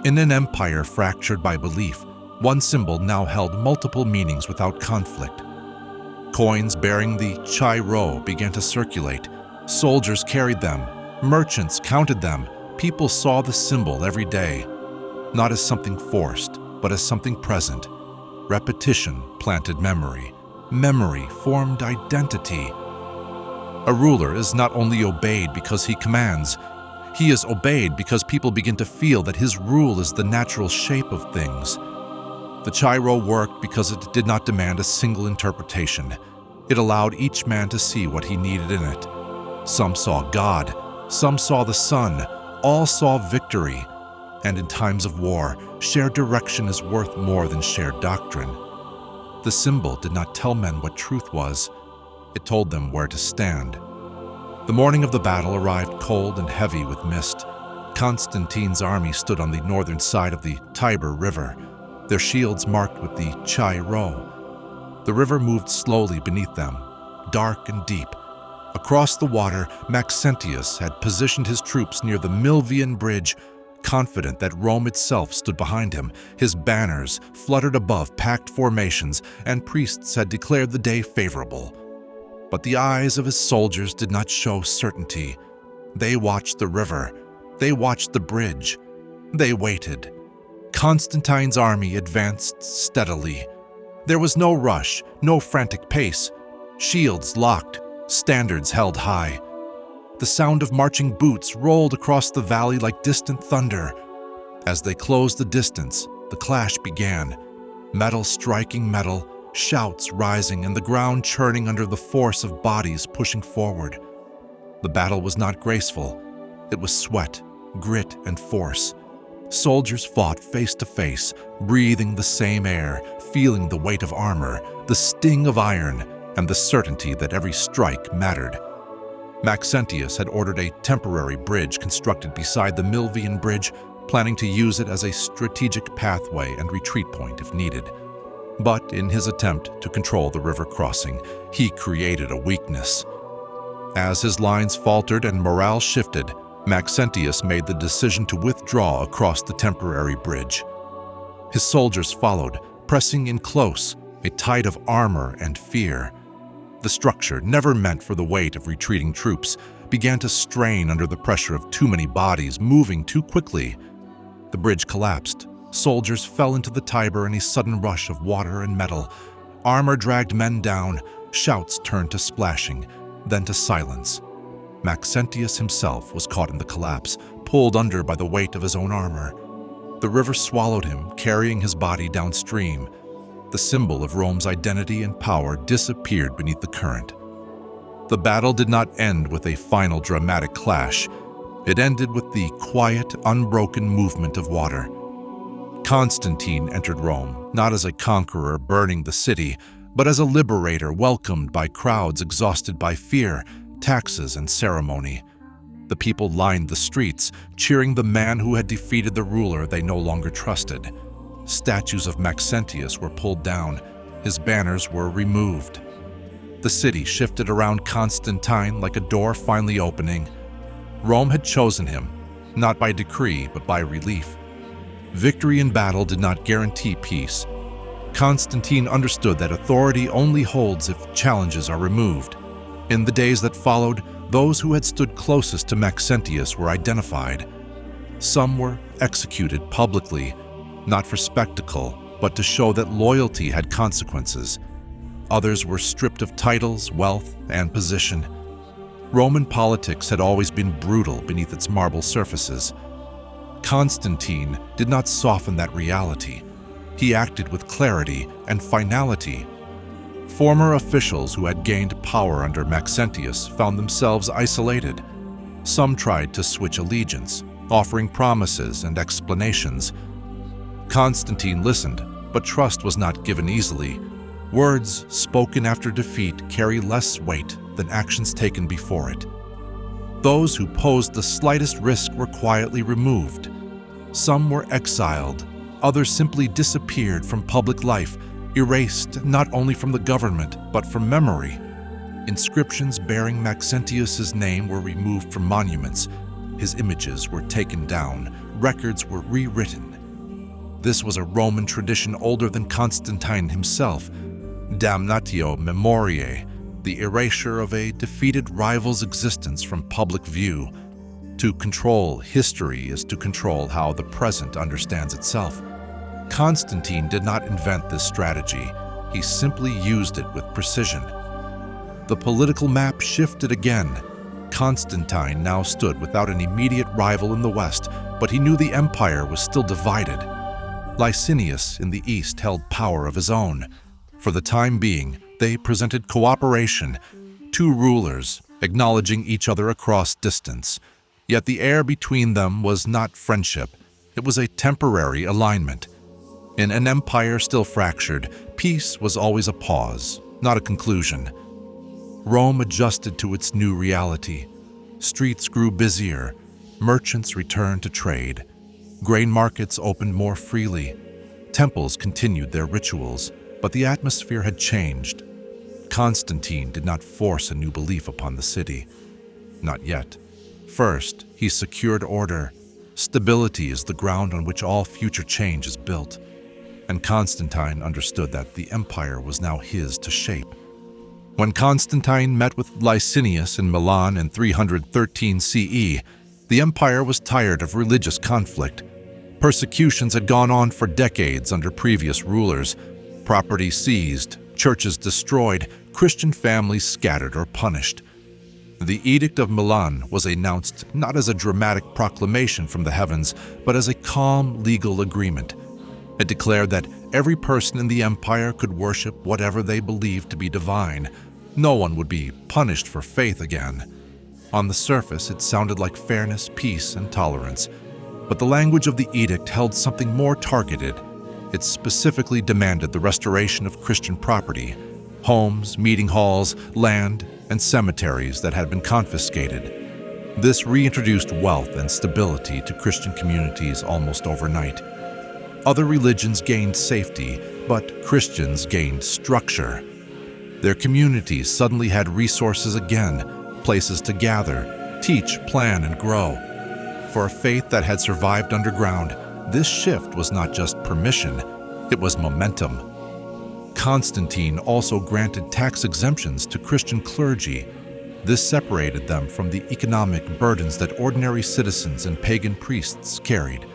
In an empire fractured by belief, one symbol now held multiple meanings without conflict. Coins bearing the Chai Ro began to circulate. Soldiers carried them. Merchants counted them. People saw the symbol every day, not as something forced, but as something present. Repetition planted memory. Memory formed identity. A ruler is not only obeyed because he commands, he is obeyed because people begin to feel that his rule is the natural shape of things. The Chai Ro worked because it did not demand a single interpretation. It allowed each man to see what he needed in it. Some saw God, some saw the sun, all saw victory. And in times of war, shared direction is worth more than shared doctrine. The symbol did not tell men what truth was. It told them where to stand. The morning of the battle arrived cold and heavy with mist. Constantine's army stood on the northern side of the Tiber River, their shields marked with the Chai Ro. The river moved slowly beneath them, dark and deep. Across the water, Maxentius had positioned his troops near the Milvian Bridge, confident that Rome itself stood behind him. His banners fluttered above packed formations, and priests had declared the day favorable. But the eyes of his soldiers did not show certainty. They watched the river. They watched the bridge. They waited. Constantine's army advanced steadily. There was no rush, no frantic pace. Shields locked, standards held high. The sound of marching boots rolled across the valley like distant thunder. As they closed the distance, the clash began. Metal striking metal, shouts rising, and the ground churning under the force of bodies pushing forward. The battle was not graceful. It was sweat, grit, and force. Soldiers fought face to face, breathing the same air, feeling the weight of armor, the sting of iron, and the certainty that every strike mattered. Maxentius had ordered a temporary bridge constructed beside the Milvian Bridge, planning to use it as a strategic pathway and retreat point if needed. But in his attempt to control the river crossing, he created a weakness. As his lines faltered and morale shifted, Maxentius made the decision to withdraw across the temporary bridge. His soldiers followed, pressing in close, a tide of armor and fear. The structure, never meant for the weight of retreating troops, began to strain under the pressure of too many bodies moving too quickly. The bridge collapsed. Soldiers fell into the Tiber in a sudden rush of water and metal. Armor dragged men down. Shouts turned to splashing, then to silence. Maxentius himself was caught in the collapse, pulled under by the weight of his own armor. The river swallowed him, carrying his body downstream. The symbol of Rome's identity and power disappeared beneath the current. The battle did not end with a final dramatic clash. It ended with the quiet, unbroken movement of water. Constantine entered Rome, not as a conqueror burning the city, but as a liberator welcomed by crowds exhausted by fear, taxes, and ceremony. The people lined the streets, cheering the man who had defeated the ruler they no longer trusted. Statues of Maxentius were pulled down. His banners were removed. The city shifted around Constantine like a door finally opening. Rome had chosen him, not by decree, but by relief. Victory in battle did not guarantee peace. Constantine understood that authority only holds if challenges are removed. In the days that followed, those who had stood closest to Maxentius were identified. Some were executed publicly, not for spectacle, but to show that loyalty had consequences. Others were stripped of titles, wealth, and position. Roman politics had always been brutal beneath its marble surfaces. Constantine did not soften that reality. He acted with clarity and finality. Former officials who had gained power under Maxentius found themselves isolated. Some tried to switch allegiance, offering promises and explanations. Constantine listened, but trust was not given easily. Words spoken after defeat carry less weight than actions taken before it. Those who posed the slightest risk were quietly removed. Some were exiled, others simply disappeared from public life, erased not only from the government but from memory. Inscriptions bearing Maxentius's name were removed from monuments. His images were taken down, records were rewritten. This was a Roman tradition older than Constantine himself. Damnatio memoriae, the erasure of a defeated rival's existence from public view. To control history is to control how the present understands itself. Constantine did not invent this strategy. He simply used it with precision. The political map shifted again. Constantine now stood without an immediate rival in the west, but he knew the empire was still divided. Licinius in the east held power of his own. For the time being, they presented cooperation, two rulers acknowledging each other across distance. Yet the air between them was not friendship. It was a temporary alignment. In an empire still fractured, peace was always a pause, not a conclusion. Rome adjusted to its new reality. Streets grew busier. Merchants returned to trade. Grain markets opened more freely. Temples continued their rituals, but the atmosphere had changed. Constantine did not force a new belief upon the city. Not yet. First, he secured order. Stability is the ground on which all future change is built. And Constantine understood that the empire was now his to shape. When Constantine met with Licinius in Milan in 313 CE, the empire was tired of religious conflict. Persecutions had gone on for decades under previous rulers. Property seized, churches destroyed, Christian families scattered or punished. The Edict of Milan was announced not as a dramatic proclamation from the heavens, but as a calm legal agreement. It declared that every person in the empire could worship whatever they believed to be divine. No one would be punished for faith again. On the surface, it sounded like fairness, peace, and tolerance. But the language of the edict held something more targeted. It specifically demanded the restoration of Christian property, homes, meeting halls, land, and cemeteries that had been confiscated. This reintroduced wealth and stability to Christian communities almost overnight. Other religions gained safety, but Christians gained structure. Their communities suddenly had resources again, places to gather, teach, plan, and grow. For a faith that had survived underground, this shift was not just permission, it was momentum. Constantine also granted tax exemptions to Christian clergy. This separated them from the economic burdens that ordinary citizens and pagan priests carried.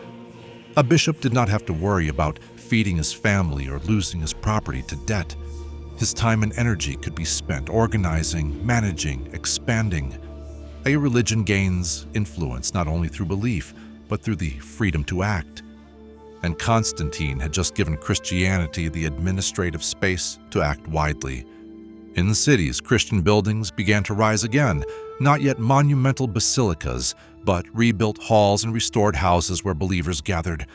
A bishop did not have to worry about feeding his family or losing his property to debt. His time and energy could be spent organizing, managing, expanding. A religion gains influence not only through belief, but through the freedom to act. And Constantine had just given Christianity the administrative space to act widely. In the cities, Christian buildings began to rise again, not yet monumental basilicas, but rebuilt halls and restored houses where believers gathered.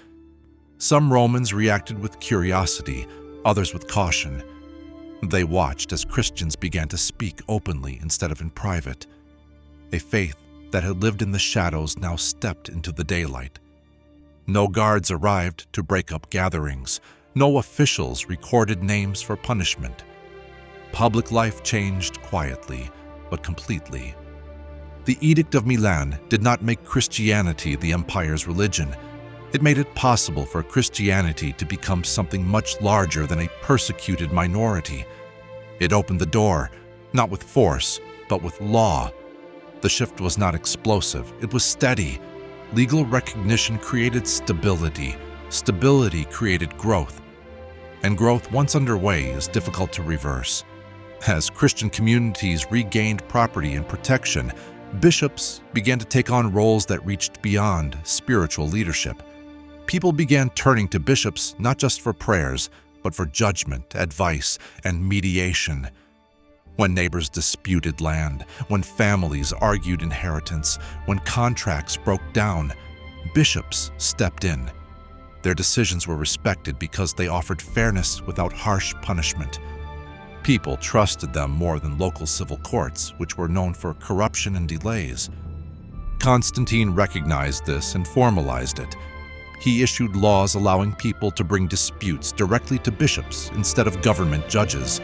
Some Romans reacted with curiosity, others with caution. They watched as Christians began to speak openly instead of in private. A faith that had lived in the shadows now stepped into the daylight. No guards arrived to break up gatherings. No officials recorded names for punishment. Public life changed quietly, but completely. The Edict of Milan did not make Christianity the empire's religion. It made it possible for Christianity to become something much larger than a persecuted minority. It opened the door, not with force, but with law. The shift was not explosive, it was steady. Legal recognition created stability. Stability created growth. And growth, once underway, is difficult to reverse. As Christian communities regained property and protection, bishops began to take on roles that reached beyond spiritual leadership. People began turning to bishops not just for prayers, but for judgment, advice, and mediation. When neighbors disputed land, when families argued inheritance, when contracts broke down, bishops stepped in. Their decisions were respected because they offered fairness without harsh punishment. People trusted them more than local civil courts, which were known for corruption and delays. Constantine recognized this and formalized it. He issued laws allowing people to bring disputes directly to bishops instead of government judges.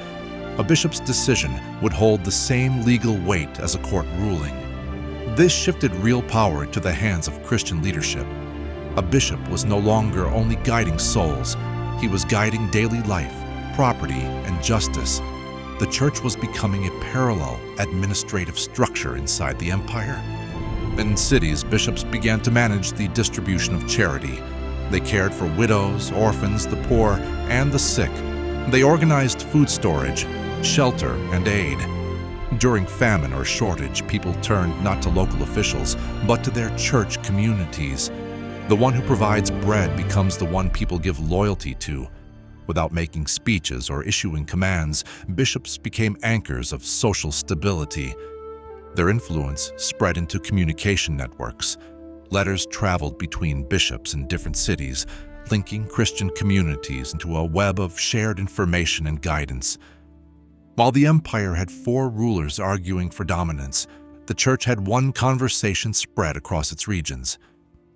A bishop's decision would hold the same legal weight as a court ruling. This shifted real power to the hands of Christian leadership. A bishop was no longer only guiding souls, he was guiding daily life, property, and justice. The church was becoming a parallel administrative structure inside the empire. In cities, bishops began to manage the distribution of charity. They cared for widows, orphans, the poor, and the sick. They organized food storage, shelter, and aid. During famine or shortage, people turned not to local officials, but to their church communities. The one who provides bread becomes the one people give loyalty to. Without making speeches or issuing commands, bishops became anchors of social stability. Their influence spread into communication networks. Letters traveled between bishops in different cities, linking Christian communities into a web of shared information and guidance. While the empire had 4 rulers arguing for dominance, the church had one conversation spread across its regions.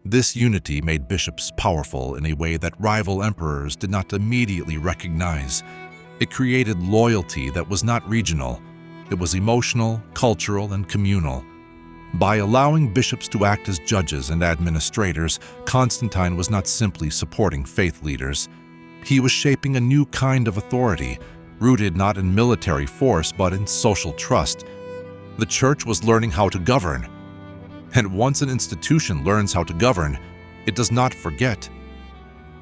This unity made bishops powerful in a way that rival emperors did not immediately recognize. It created loyalty that was not regional. It was emotional, cultural, and communal. By allowing bishops to act as judges and administrators, Constantine was not simply supporting faith leaders. He was shaping a new kind of authority, rooted not in military force but in social trust. The church was learning how to govern. And once an institution learns how to govern, it does not forget.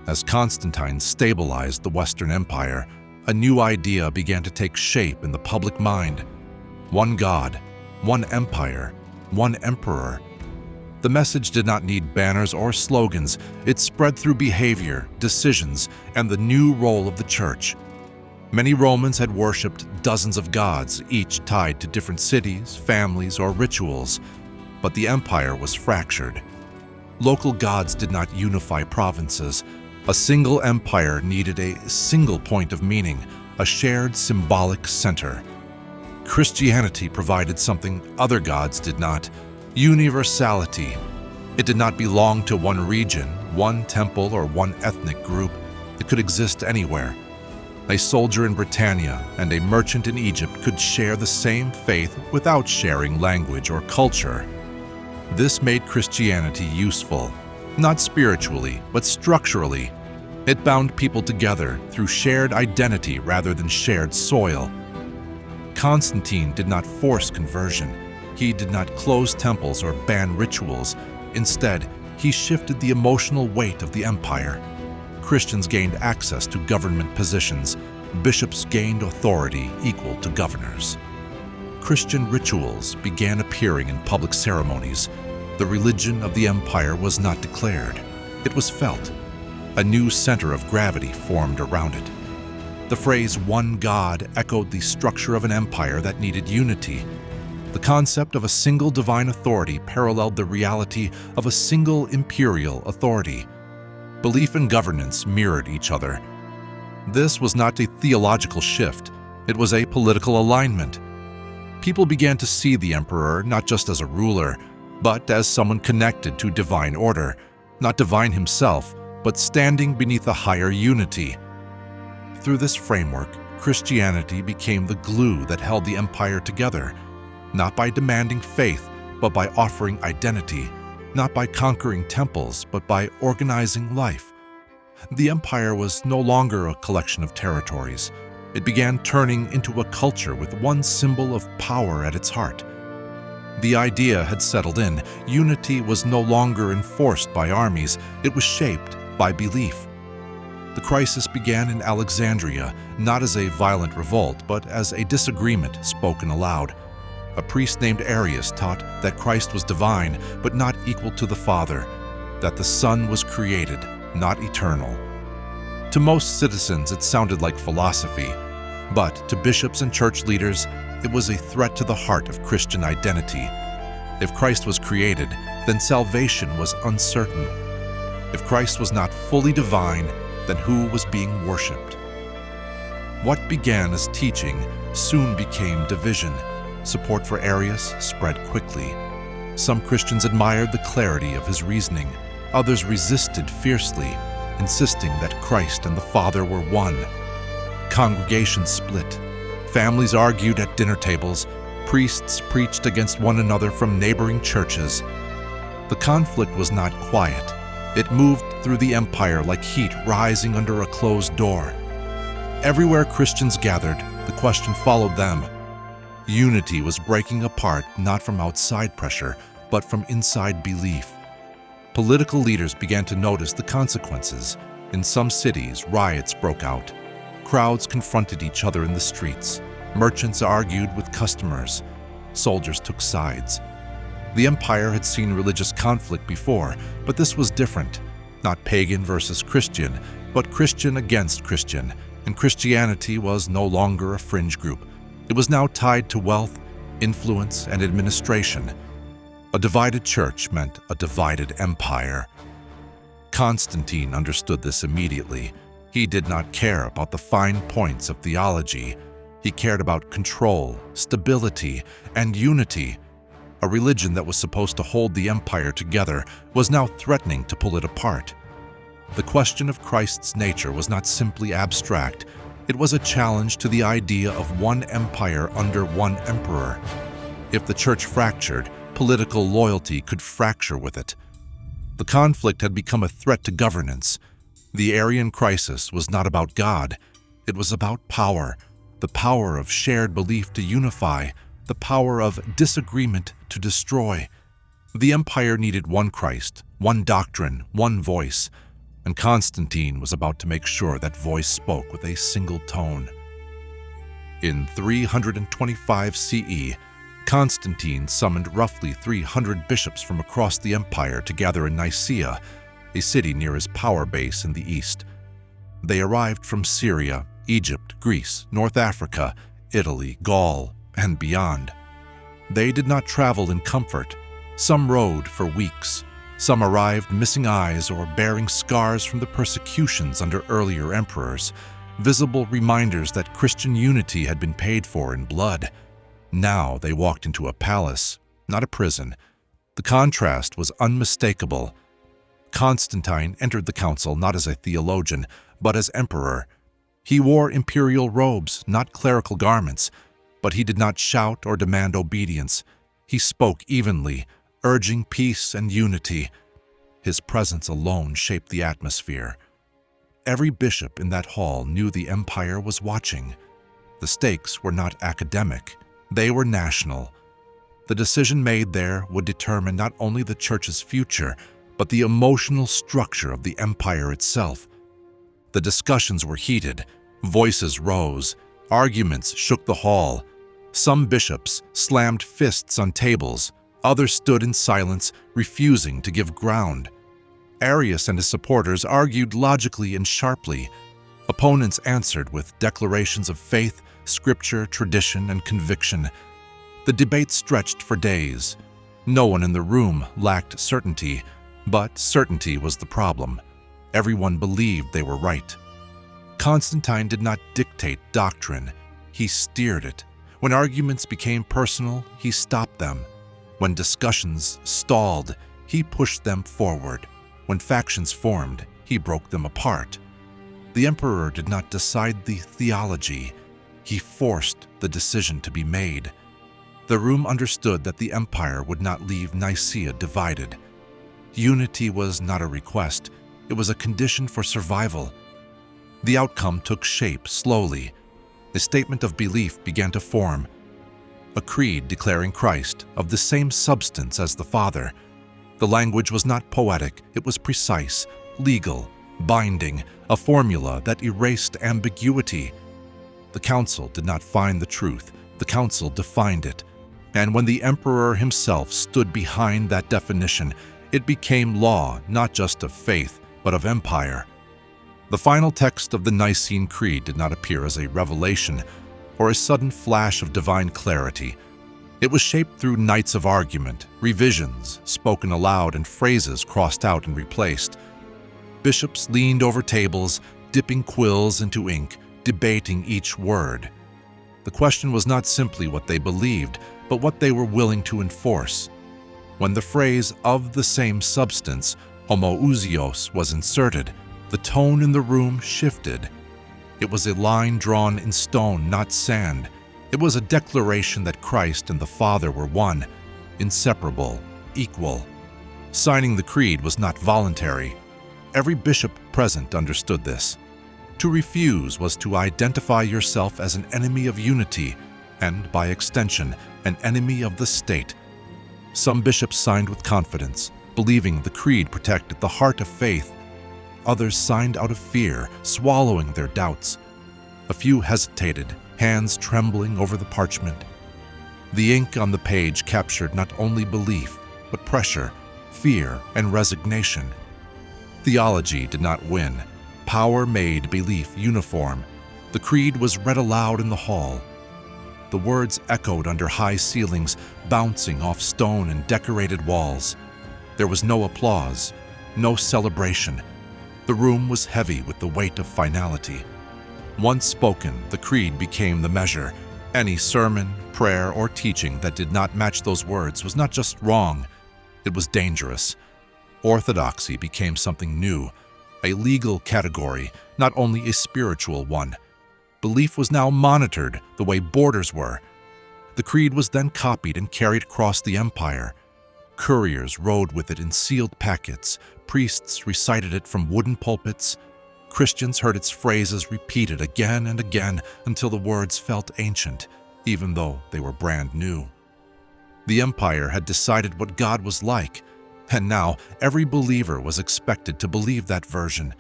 As Constantine stabilized the Western Empire, a new idea began to take shape in the public mind. One God, one empire, one emperor. The message did not need banners or slogans. It spread through behavior, decisions, and the new role of the church. Many Romans had worshipped dozens of gods, each tied to different cities, families, or rituals. But the empire was fractured. Local gods did not unify provinces. A single empire needed a single point of meaning, a shared symbolic center. Christianity provided something other gods did not: universality. It did not belong to one region, one temple, or one ethnic group. It could exist anywhere. A soldier in Britannia and a merchant in Egypt could share the same faith without sharing language or culture. This made Christianity useful, not spiritually, but structurally. It bound people together through shared identity rather than shared soil. Constantine did not force conversion. He did not close temples or ban rituals. Instead, he shifted the emotional weight of the empire. Christians gained access to government positions. Bishops gained authority equal to governors. Christian rituals began appearing in public ceremonies. The religion of the empire was not declared. It was felt. A new center of gravity formed around it. The phrase "one God" echoed the structure of an empire that needed unity. The concept of a single divine authority paralleled the reality of a single imperial authority. Belief and governance mirrored each other. This was not a theological shift. It was a political alignment. People began to see the emperor not just as a ruler, but as someone connected to divine order, not divine himself, but standing beneath a higher unity. Through this framework, Christianity became the glue that held the empire together, not by demanding faith, but by offering identity, not by conquering temples, but by organizing life. The empire was no longer a collection of territories. It began turning into a culture with one symbol of power at its heart. The idea had settled in. Unity was no longer enforced by armies. It was shaped by belief. The crisis began in Alexandria, not as a violent revolt, but as a disagreement spoken aloud. A priest named Arius taught that Christ was divine, but not equal to the Father, that the Son was created, not eternal. To most citizens, it sounded like philosophy, but to bishops and church leaders, it was a threat to the heart of Christian identity. If Christ was created, then salvation was uncertain. If Christ was not fully divine, then who was being worshipped? What began as teaching soon became division. Support for Arius spread quickly. Some Christians admired the clarity of his reasoning. Others resisted fiercely, insisting that Christ and the Father were one. Congregations split. Families argued at dinner tables. Priests preached against one another from neighboring churches. The conflict was not quiet. It moved through the empire like heat rising under a closed door. Everywhere Christians gathered, the question followed them. Unity was breaking apart not from outside pressure, but from inside belief. Political leaders began to notice the consequences. In some cities, riots broke out. Crowds confronted each other in the streets. Merchants argued with customers. Soldiers took sides. The empire had seen religious conflict before, but this was different. Not pagan versus Christian, but Christian against Christian, and Christianity was no longer a fringe group. It was now tied to wealth, influence, and administration. A divided church meant a divided empire. Constantine understood this immediately. He did not care about the fine points of theology. He cared about control, stability, and unity. A religion that was supposed to hold the empire together was now threatening to pull it apart. The question of Christ's nature was not simply abstract. It was a challenge to the idea of one empire under one emperor. If the church fractured, political loyalty could fracture with it. The conflict had become a threat to governance. The Arian crisis was not about God. It was about power, the power of shared belief to unify, the power of disagreement to destroy. The empire needed one Christ, one doctrine, one voice, and Constantine was about to make sure that voice spoke with a single tone. In 325 CE, Constantine summoned roughly 300 bishops from across the empire to gather in Nicaea, a city near his power base in the east. They arrived from Syria, Egypt, Greece, North Africa, Italy, Gaul, and beyond. They did not travel in comfort. Some rode for weeks. Some arrived missing eyes or bearing scars from the persecutions under earlier emperors, visible reminders that Christian unity had been paid for in blood. Now they walked into a palace, not a prison. The contrast was unmistakable. Constantine entered the council not as a theologian, but as emperor. He wore imperial robes, not clerical garments, but he did not shout or demand obedience. He spoke evenly, urging peace and unity. His presence alone shaped the atmosphere. Every bishop in that hall knew the empire was watching. The stakes were not academic, they were national. The decision made there would determine not only the church's future, but the emotional structure of the empire itself. The discussions were heated, voices rose, arguments shook the hall. Some bishops slammed fists on tables, others stood in silence, refusing to give ground. Arius and his supporters argued logically and sharply. Opponents answered with declarations of faith, scripture, tradition, and conviction. The debate stretched for days. No one in the room lacked certainty, but certainty was the problem. Everyone believed they were right. Constantine did not dictate doctrine. He steered it. When arguments became personal, he stopped them. When discussions stalled, he pushed them forward. When factions formed, he broke them apart. The emperor did not decide the theology. He forced the decision to be made. The room understood that the empire would not leave Nicaea divided. Unity was not a request. It was a condition for survival. The outcome took shape slowly. A statement of belief began to form. A creed declaring Christ of the same substance as the Father. The language was not poetic, it was precise, legal, binding, a formula that erased ambiguity. The council did not find the truth, the council defined it. And when the emperor himself stood behind that definition, it became law not just of faith, but of empire. The final text of the Nicene Creed did not appear as a revelation or a sudden flash of divine clarity. It was shaped through nights of argument, revisions, spoken aloud, and phrases crossed out and replaced. Bishops leaned over tables, dipping quills into ink, debating each word. The question was not simply what they believed, but what they were willing to enforce. When the phrase "of the same substance," homoousios, was inserted, the tone in the room shifted. It was a line drawn in stone, not sand. It was a declaration that Christ and the Father were one, inseparable, equal. Signing the creed was not voluntary. Every bishop present understood this. To refuse was to identify yourself as an enemy of unity and, by extension, an enemy of the state. Some bishops signed with confidence, believing the creed protected the heart of faith. Others signed out of fear, swallowing their doubts. A few hesitated, hands trembling over the parchment. The ink on the page captured not only belief, but pressure, fear, and resignation. Theology did not win. Power made belief uniform. The creed was read aloud in the hall. The words echoed under high ceilings, bouncing off stone and decorated walls. There was no applause, no celebration. The room was heavy with the weight of finality. Once spoken, the creed became the measure. Any sermon, prayer, or teaching that did not match those words was not just wrong, it was dangerous. Orthodoxy became something new, a legal category, not only a spiritual one. Belief was now monitored the way borders were. The creed was then copied and carried across the empire. Couriers rode with it in sealed packets. Priests recited it from wooden pulpits. Christians heard its phrases repeated again and again until the words felt ancient, even though they were brand new. The empire had decided what God was like, and now every believer was expected to believe that version.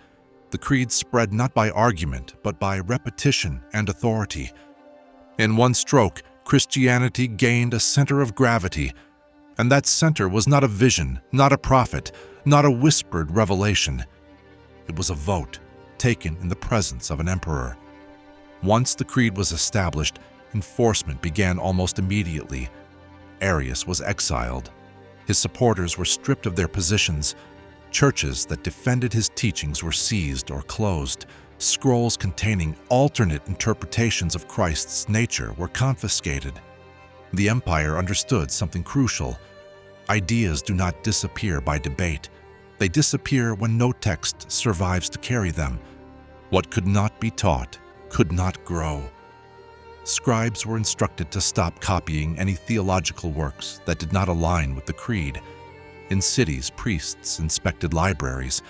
The creed spread not by argument, but by repetition and authority. In one stroke, Christianity gained a center of gravity, and that center was not a vision, not a prophet, not a whispered revelation. It was a vote taken in the presence of an emperor. Once the creed was established, enforcement began almost immediately. Arius was exiled. His supporters were stripped of their positions. Churches that defended his teachings were seized or closed. Scrolls containing alternate interpretations of Christ's nature were confiscated. The empire understood something crucial. Ideas do not disappear by debate. They disappear when no text survives to carry them. What could not be taught could not grow. Scribes were instructed to stop copying any theological works that did not align with the creed. In cities, priests inspected libraries.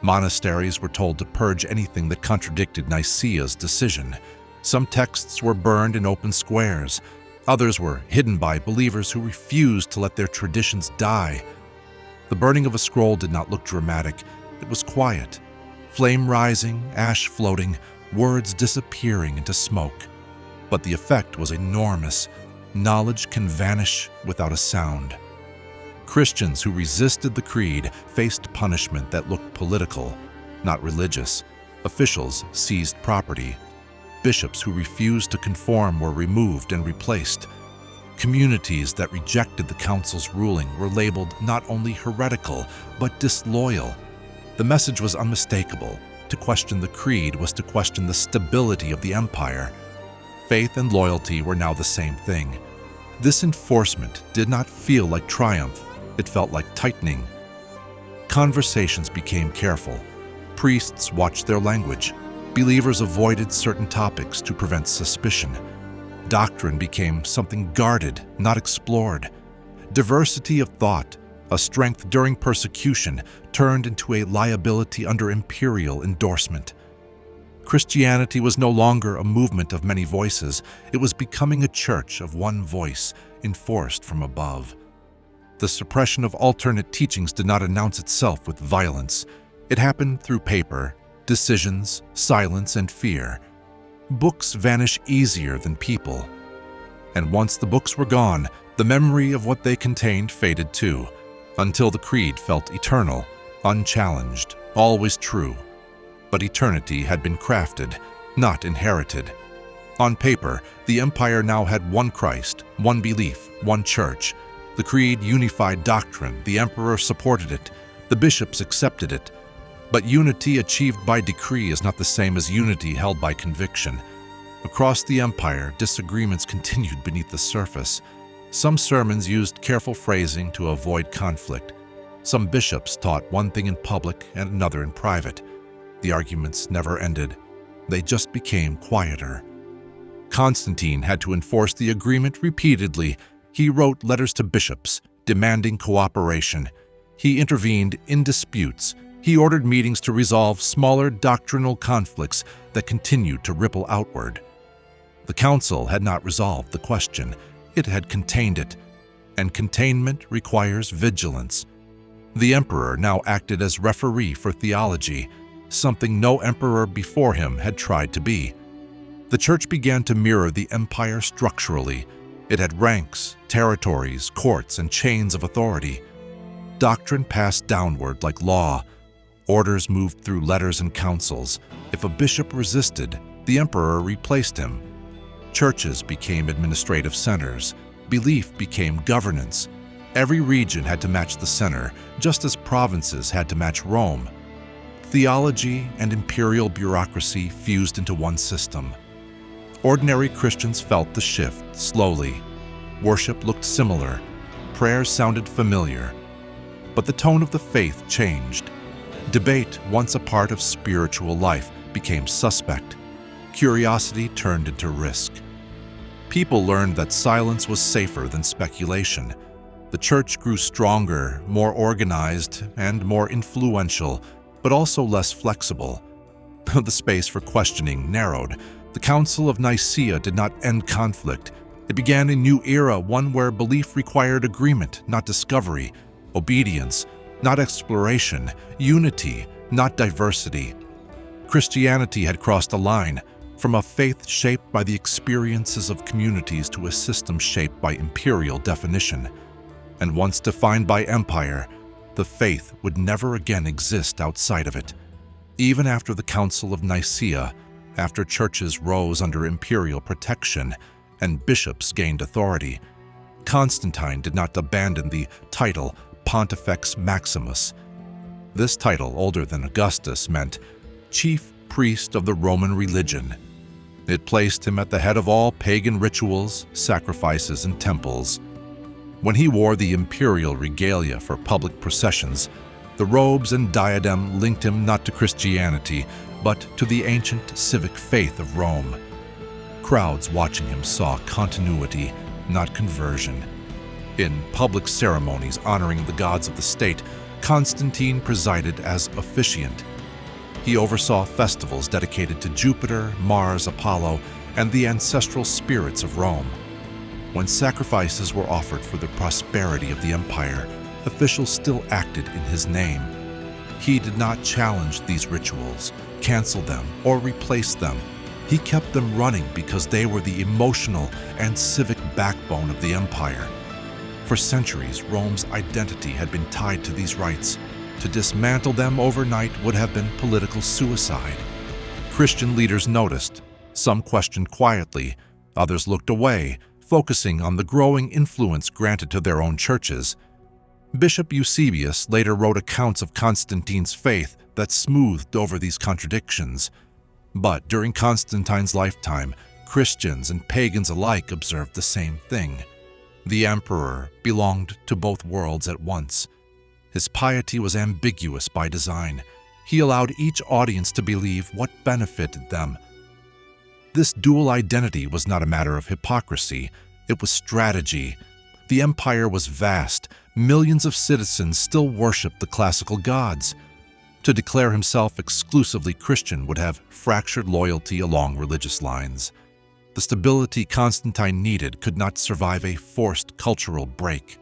Monasteries were told to purge anything that contradicted Nicaea's decision. Some texts were burned in open squares. Others were hidden by believers who refused to let their traditions die. The burning of a scroll did not look dramatic. It was quiet. Flame rising, ash floating, words disappearing into smoke. But the effect was enormous. Knowledge can vanish without a sound. Christians who resisted the creed faced punishment that looked political, not religious. Officials seized property. Bishops who refused to conform were removed and replaced. Communities that rejected the council's ruling were labeled not only heretical, but disloyal. The message was unmistakable. To question the creed was to question the stability of the empire. Faith and loyalty were now the same thing. This enforcement did not feel like triumph. It felt like tightening. Conversations became careful. Priests watched their language. Believers avoided certain topics to prevent suspicion. Doctrine became something guarded, not explored. Diversity of thought, a strength during persecution, turned into a liability under imperial endorsement. Christianity was no longer a movement of many voices. It was becoming a church of one voice, enforced from above. The suppression of alternate teachings did not announce itself with violence. It happened through paper, decisions, silence, and fear. Books vanish easier than people. And once the books were gone, the memory of what they contained faded too, until the creed felt eternal, unchallenged, always true. But eternity had been crafted, not inherited. On paper, the empire now had one Christ, one belief, one church. The creed unified doctrine, the emperor supported it, the bishops accepted it. But unity achieved by decree is not the same as unity held by conviction. Across the empire, disagreements continued beneath the surface. Some sermons used careful phrasing to avoid conflict. Some bishops taught one thing in public and another in private. The arguments never ended. They just became quieter. Constantine had to enforce the agreement repeatedly. He wrote letters to bishops, demanding cooperation. He intervened in disputes. He ordered meetings to resolve smaller doctrinal conflicts that continued to ripple outward. The council had not resolved the question. It had contained it, and containment requires vigilance. The emperor now acted as referee for theology, something no emperor before him had tried to be. The church began to mirror the empire structurally. It had ranks, territories, courts, and chains of authority. Doctrine passed downward like law. Orders moved through letters and councils. If a bishop resisted, the emperor replaced him. Churches became administrative centers. Belief became governance. Every region had to match the center, just as provinces had to match Rome. Theology and imperial bureaucracy fused into one system. Ordinary Christians felt the shift slowly. Worship looked similar. Prayers sounded familiar. But the tone of the faith changed. Debate, once a part of spiritual life, became suspect. Curiosity turned into risk. People learned that silence was safer than speculation. The church grew stronger, more organized, and more influential, but also less flexible. The space for questioning narrowed. The Council of Nicaea did not end conflict. It began a new era, one where belief required agreement, not discovery, obedience, not exploration, unity, not diversity. Christianity had crossed a line, from a faith shaped by the experiences of communities to a system shaped by imperial definition. And once defined by empire, the faith would never again exist outside of it. Even after the Council of Nicaea, after churches rose under imperial protection and bishops gained authority, Constantine did not abandon the title Pontifex Maximus. This title, older than Augustus, meant chief priest of the Roman religion. It placed him at the head of all pagan rituals, sacrifices, and temples. When he wore the imperial regalia for public processions, the robes and diadem linked him not to Christianity, but to the ancient civic faith of Rome. Crowds watching him saw continuity, not conversion. In public ceremonies honoring the gods of the state, Constantine presided as officiant. He oversaw festivals dedicated to Jupiter, Mars, Apollo, and the ancestral spirits of Rome. When sacrifices were offered for the prosperity of the empire, officials still acted in his name. He did not challenge these rituals, cancel them, or replace them. He kept them running because they were the emotional and civic backbone of the empire. For centuries, Rome's identity had been tied to these rites. To dismantle them overnight would have been political suicide. Christian leaders noticed. Some questioned quietly. Others looked away, focusing on the growing influence granted to their own churches. Bishop Eusebius later wrote accounts of Constantine's faith that smoothed over these contradictions. But during Constantine's lifetime, Christians and pagans alike observed the same thing. The emperor belonged to both worlds at once. His piety was ambiguous by design. He allowed each audience to believe what benefited them. This dual identity was not a matter of hypocrisy, it was strategy. The empire was vast. Millions of citizens still worshipped the classical gods. To declare himself exclusively Christian would have fractured loyalty along religious lines. The stability Constantine needed could not survive a forced cultural break.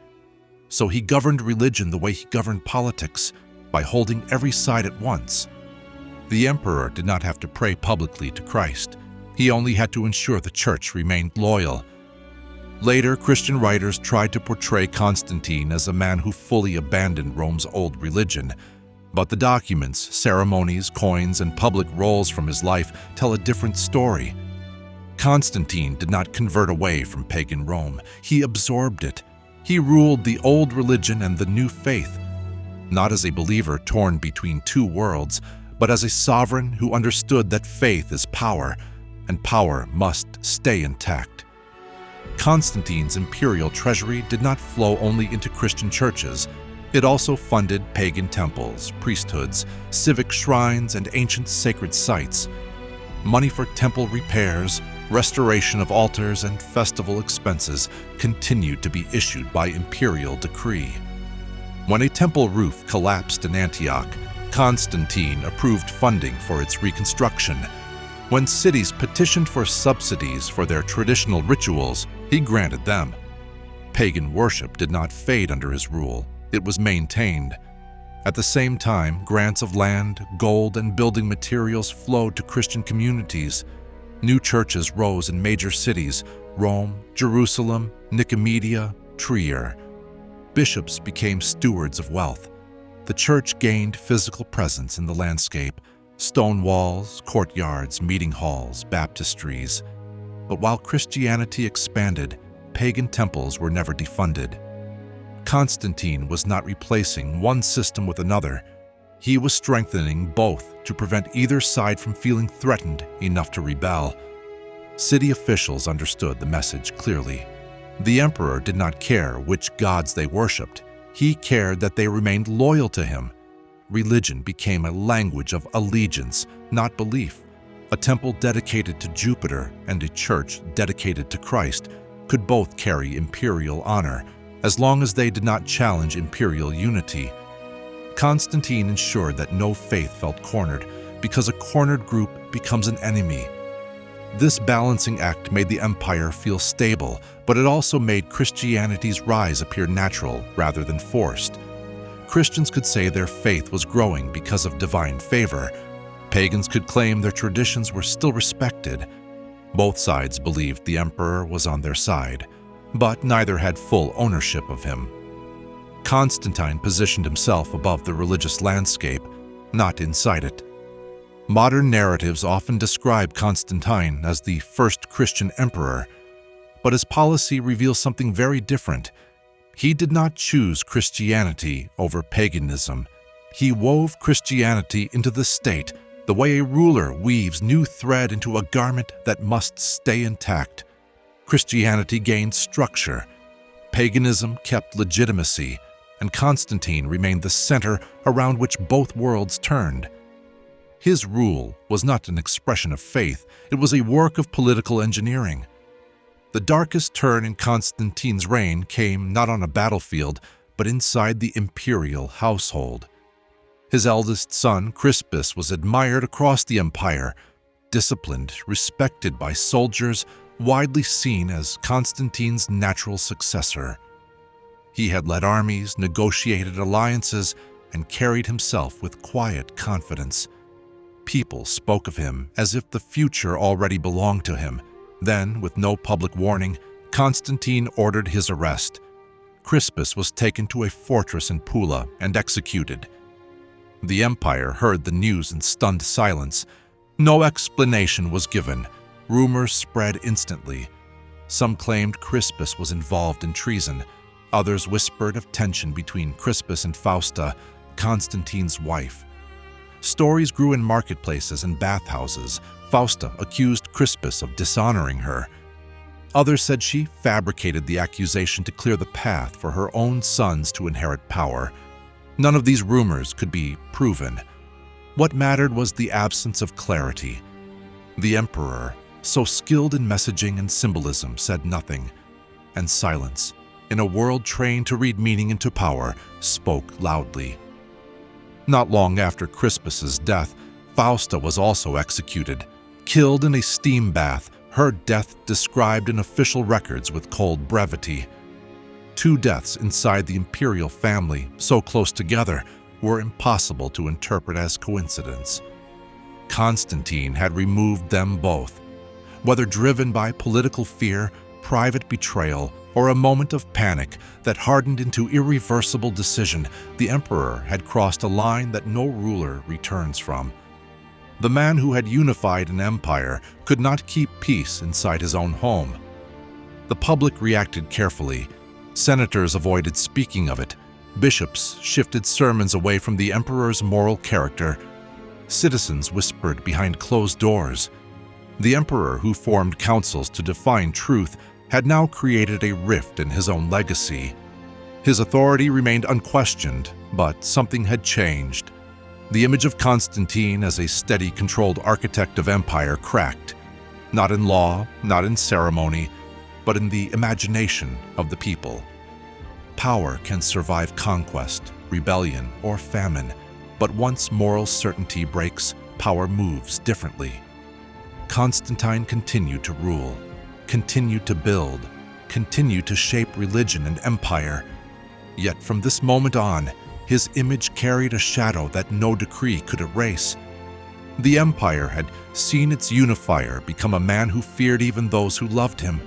So he governed religion the way he governed politics, by holding every side at once. The emperor did not have to pray publicly to Christ. He only had to ensure the church remained loyal. Later, Christian writers tried to portray Constantine as a man who fully abandoned Rome's old religion, but the documents, ceremonies, coins, and public roles from his life tell a different story. Constantine did not convert away from pagan Rome. He absorbed it. He ruled the old religion and the new faith, not as a believer torn between two worlds, but as a sovereign who understood that faith is power, and power must stay intact. Constantine's imperial treasury did not flow only into Christian churches. It also funded pagan temples, priesthoods, civic shrines, and ancient sacred sites. Money for temple repairs, restoration of altars, and festival expenses continued to be issued by imperial decree. When a temple roof collapsed in Antioch, Constantine approved funding for its reconstruction. When cities petitioned for subsidies for their traditional rituals, he granted them. Pagan worship did not fade under his rule. It was maintained. At the same time, grants of land, gold, and building materials flowed to Christian communities. New churches rose in major cities: Rome, Jerusalem, Nicomedia, Trier. Bishops became stewards of wealth. The church gained physical presence in the landscape: stone walls, courtyards, meeting halls, baptistries. But while Christianity expanded, pagan temples were never defunded. Constantine was not replacing one system with another. He was strengthening both to prevent either side from feeling threatened enough to rebel. City officials understood the message clearly. The emperor did not care which gods they worshipped. He cared that they remained loyal to him. Religion became a language of allegiance, not belief. A temple dedicated to Jupiter and a church dedicated to Christ could both carry imperial honor, as long as they did not challenge imperial unity. Constantine ensured that no faith felt cornered, because a cornered group becomes an enemy. This balancing act made the empire feel stable, but it also made Christianity's rise appear natural rather than forced. Christians could say their faith was growing because of divine favor. Pagans could claim their traditions were still respected. Both sides believed the emperor was on their side, but neither had full ownership of him. Constantine positioned himself above the religious landscape, not inside it. Modern narratives often describe Constantine as the first Christian emperor, but his policy reveals something very different. He did not choose Christianity over paganism. He wove Christianity into the state, the way a ruler weaves new thread into a garment that must stay intact. Christianity gained structure. Paganism kept legitimacy, and Constantine remained the center around which both worlds turned. His rule was not an expression of faith, it was a work of political engineering. The darkest turn in Constantine's reign came not on a battlefield, but inside the imperial household. His eldest son, Crispus, was admired across the empire, disciplined, respected by soldiers, widely seen as Constantine's natural successor. He had led armies, negotiated alliances, and carried himself with quiet confidence. People spoke of him as if the future already belonged to him. Then, with no public warning, Constantine ordered his arrest. Crispus was taken to a fortress in Pula and executed. The empire heard the news in stunned silence. No explanation was given. Rumors spread instantly. Some claimed Crispus was involved in treason. Others whispered of tension between Crispus and Fausta, Constantine's wife. Stories grew in marketplaces and bathhouses. Fausta accused Crispus of dishonoring her. Others said she fabricated the accusation to clear the path for her own sons to inherit power. None of these rumors could be proven. What mattered was the absence of clarity. The emperor, so skilled in messaging and symbolism, said nothing, and silence, in a world trained to read meaning into power, spoke loudly. Not long after Crispus's death, Fausta was also executed, killed in a steam bath, her death described in official records with cold brevity. Two deaths inside the imperial family, so close together, were impossible to interpret as coincidence. Constantine had removed them both. Whether driven by political fear, private betrayal, or a moment of panic that hardened into irreversible decision, the emperor had crossed a line that no ruler returns from. The man who had unified an empire could not keep peace inside his own home. The public reacted carefully. Senators avoided speaking of it. Bishops shifted sermons away from the emperor's moral character. Citizens whispered behind closed doors. The emperor, who formed councils to define truth, had now created a rift in his own legacy. His authority remained unquestioned, but something had changed. The image of Constantine as a steady, controlled architect of empire cracked, not in law, not in ceremony, but in the imagination of the people. Power can survive conquest, rebellion, or famine, but once moral certainty breaks, power moves differently. Constantine continued to rule, continued to build, continued to shape religion and empire. Yet from this moment on, his image carried a shadow that no decree could erase. The empire had seen its unifier become a man who feared even those who loved him.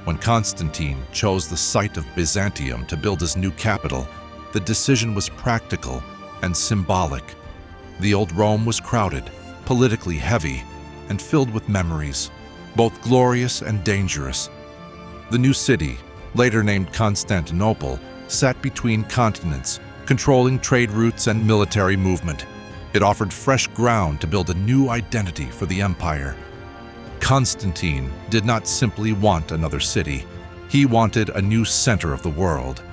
When Constantine chose the site of Byzantium to build his new capital, the decision was practical and symbolic. The old Rome was crowded, politically heavy, and filled with memories, both glorious and dangerous. The new city, later named Constantinople, sat between continents, controlling trade routes and military movement. It offered fresh ground to build a new identity for the empire. Constantine did not simply want another city. He wanted a new center of the world.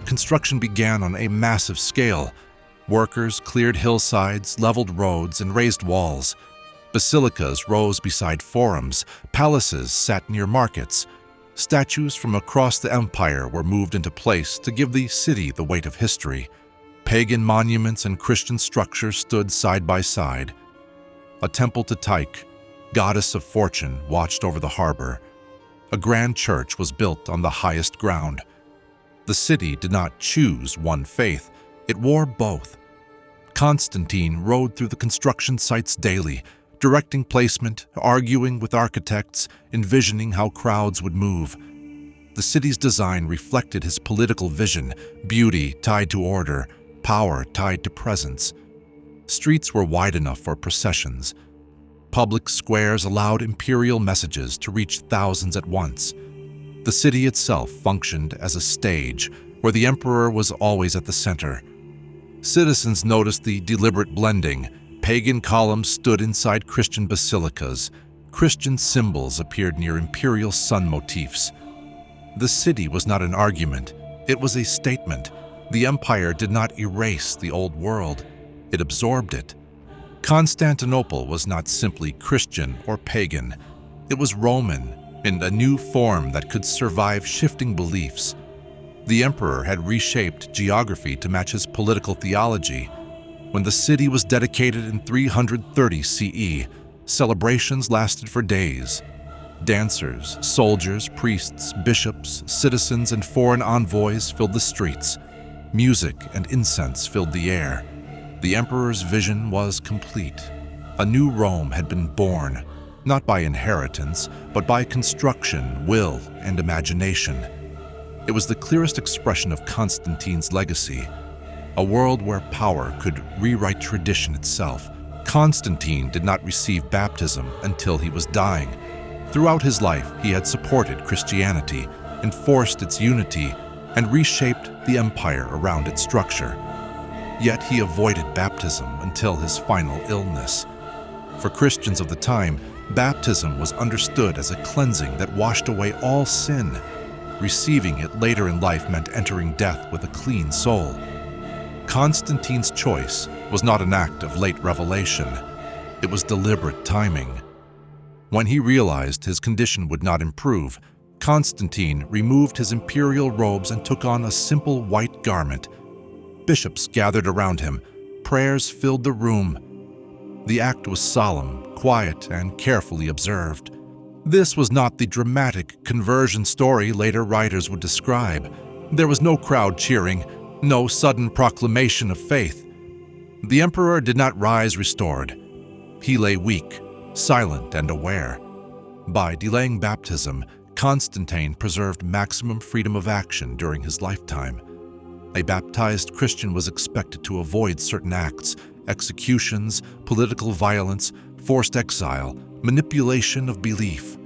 Construction began on a massive scale. Workers cleared hillsides, leveled roads, and raised walls. Basilicas rose beside forums. Palaces sat near markets. Statues from across the empire were moved into place to give the city the weight of history. Pagan monuments and Christian structures stood side by side. A temple to Tyche, goddess of fortune, watched over the harbor. A grand church was built on the highest ground. The city did not choose one faith, it wore both. Constantine rode through the construction sites daily, directing placement, arguing with architects, envisioning how crowds would move. The city's design reflected his political vision, beauty tied to order, power tied to presence. Streets were wide enough for processions. Public squares allowed imperial messages to reach thousands at once. The city itself functioned as a stage where the emperor was always at the center. Citizens noticed the deliberate blending. Pagan columns stood inside Christian basilicas. Christian symbols appeared near imperial sun motifs. The city was not an argument, it was a statement. The empire did not erase the old world, it absorbed it. Constantinople was not simply Christian or pagan, it was Roman, in a new form that could survive shifting beliefs. The emperor had reshaped geography to match his political theology. When the city was dedicated in 330 CE, celebrations lasted for days. Dancers, soldiers, priests, bishops, citizens, and foreign envoys filled the streets. Music and incense filled the air. The emperor's vision was complete. A new Rome had been born, not by inheritance, but by construction, will, and imagination. It was the clearest expression of Constantine's legacy. A world where power could rewrite tradition itself. Constantine did not receive baptism until he was dying. Throughout his life, he had supported Christianity, enforced its unity, and reshaped the empire around its structure. Yet he avoided baptism until his final illness. For Christians of the time, baptism was understood as a cleansing that washed away all sin. Receiving it later in life meant entering death with a clean soul. Constantine's choice was not an act of late revelation. It was deliberate timing. When he realized his condition would not improve, Constantine removed his imperial robes and took on a simple white garment. Bishops gathered around him. Prayers filled the room. The act was solemn, quiet, and carefully observed. This was not the dramatic conversion story later writers would describe. There was no crowd cheering, no sudden proclamation of faith. The emperor did not rise restored. He lay weak, silent, and aware. By delaying baptism, Constantine preserved maximum freedom of action during his lifetime. A baptized Christian was expected to avoid certain acts, executions, political violence, forced exile, manipulation of belief.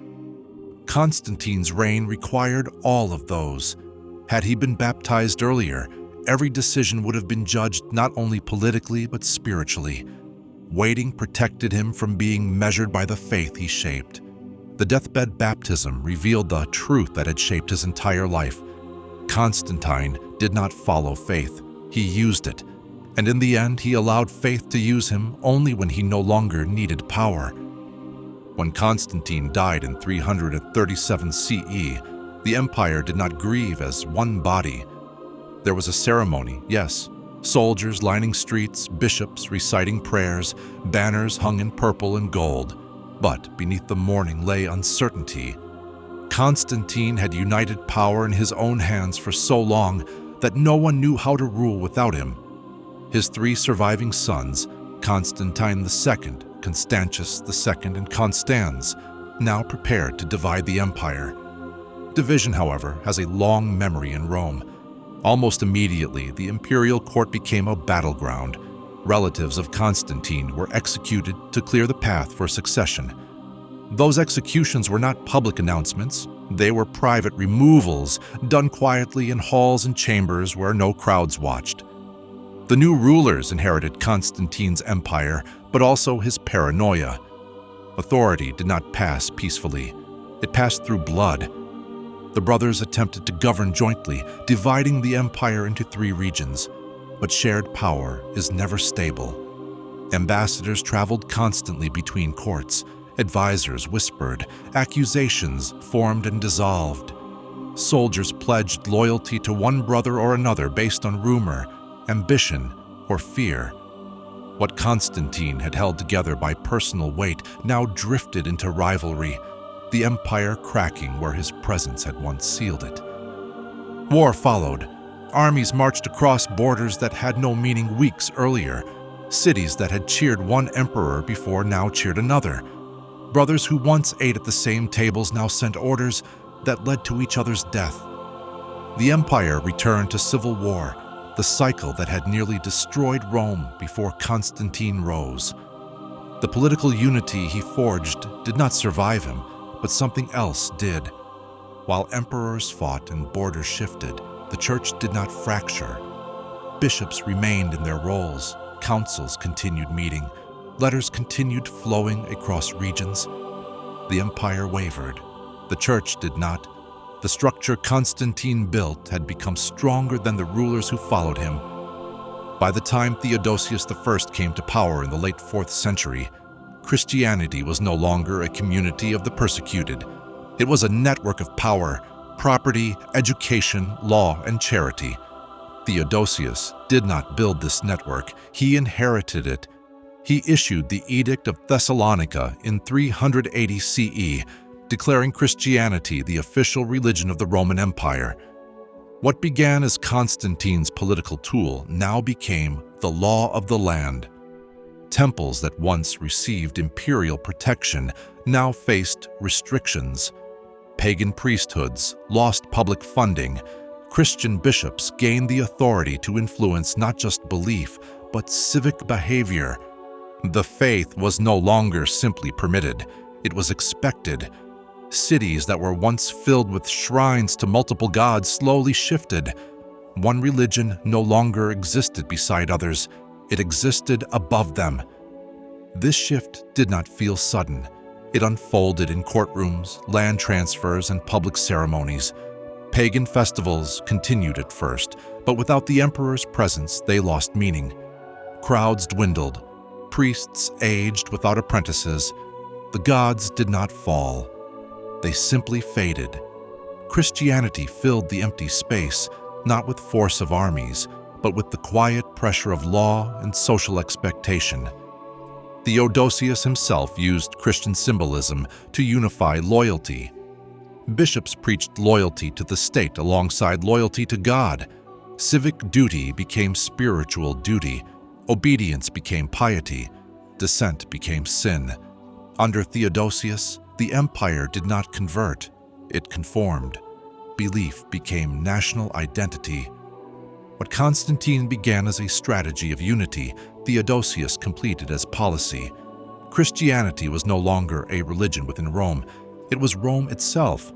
Constantine's reign required all of those. Had he been baptized earlier, every decision would have been judged not only politically but spiritually. Waiting protected him from being measured by the faith he shaped. The deathbed baptism revealed the truth that had shaped his entire life. Constantine did not follow faith, he used it. And in the end, he allowed faith to use him only when he no longer needed power. When Constantine died in 337 CE, the empire did not grieve as one body. There was a ceremony, yes. Soldiers lining streets, bishops reciting prayers, banners hung in purple and gold. But beneath the mourning lay uncertainty. Constantine had united power in his own hands for so long that no one knew how to rule without him. His three surviving sons, Constantine II, Constantius II, and Constans, now prepared to divide the empire. Division, however, has a long memory in Rome. Almost immediately, the imperial court became a battleground. Relatives of Constantine were executed to clear the path for succession. Those executions were not public announcements. They were private removals, done quietly in halls and chambers where no crowds watched. The new rulers inherited Constantine's empire, but also his paranoia. Authority did not pass peacefully. It passed through blood. The brothers attempted to govern jointly, dividing the empire into three regions. But shared power is never stable. Ambassadors traveled constantly between courts. Advisors whispered. Accusations formed and dissolved. Soldiers pledged loyalty to one brother or another based on rumor, ambition, or fear. What Constantine had held together by personal weight now drifted into rivalry, the empire cracking where his presence had once sealed it. War followed. Armies marched across borders that had no meaning weeks earlier. Cities that had cheered one emperor before now cheered another. Brothers who once ate at the same tables now sent orders that led to each other's death. The empire returned to civil war, the cycle that had nearly destroyed Rome before Constantine rose. The political unity he forged did not survive him, but something else did. While emperors fought and borders shifted, the church did not fracture. Bishops remained in their roles, councils continued meeting, letters continued flowing across regions. The empire wavered. The church did not. The structure Constantine built had become stronger than the rulers who followed him. By the time Theodosius I came to power in the late 4th century, Christianity was no longer a community of the persecuted. It was a network of power, property, education, law, and charity. Theodosius did not build this network, he inherited it. He issued the Edict of Thessalonica in 380 CE, declaring Christianity the official religion of the Roman Empire. What began as Constantine's political tool now became the law of the land. Temples that once received imperial protection now faced restrictions. Pagan priesthoods lost public funding. Christian bishops gained the authority to influence not just belief, but civic behavior. The faith was no longer simply permitted, it was expected. Cities that were once filled with shrines to multiple gods slowly shifted. One religion no longer existed beside others, it existed above them. This shift did not feel sudden. It unfolded in courtrooms, land transfers, and public ceremonies. Pagan festivals continued at first, but without the emperor's presence, they lost meaning. Crowds dwindled. Priests aged without apprentices. The gods did not fall. They simply faded. Christianity filled the empty space, not with force of armies, but with the quiet pressure of law and social expectation. Theodosius himself used Christian symbolism to unify loyalty. Bishops preached loyalty to the state alongside loyalty to God. Civic duty became spiritual duty. Obedience became piety. Dissent became sin. Under Theodosius, the empire did not convert, it conformed. Belief became national identity. What Constantine began as a strategy of unity, Theodosius completed as policy. Christianity was no longer a religion within Rome, it was Rome itself.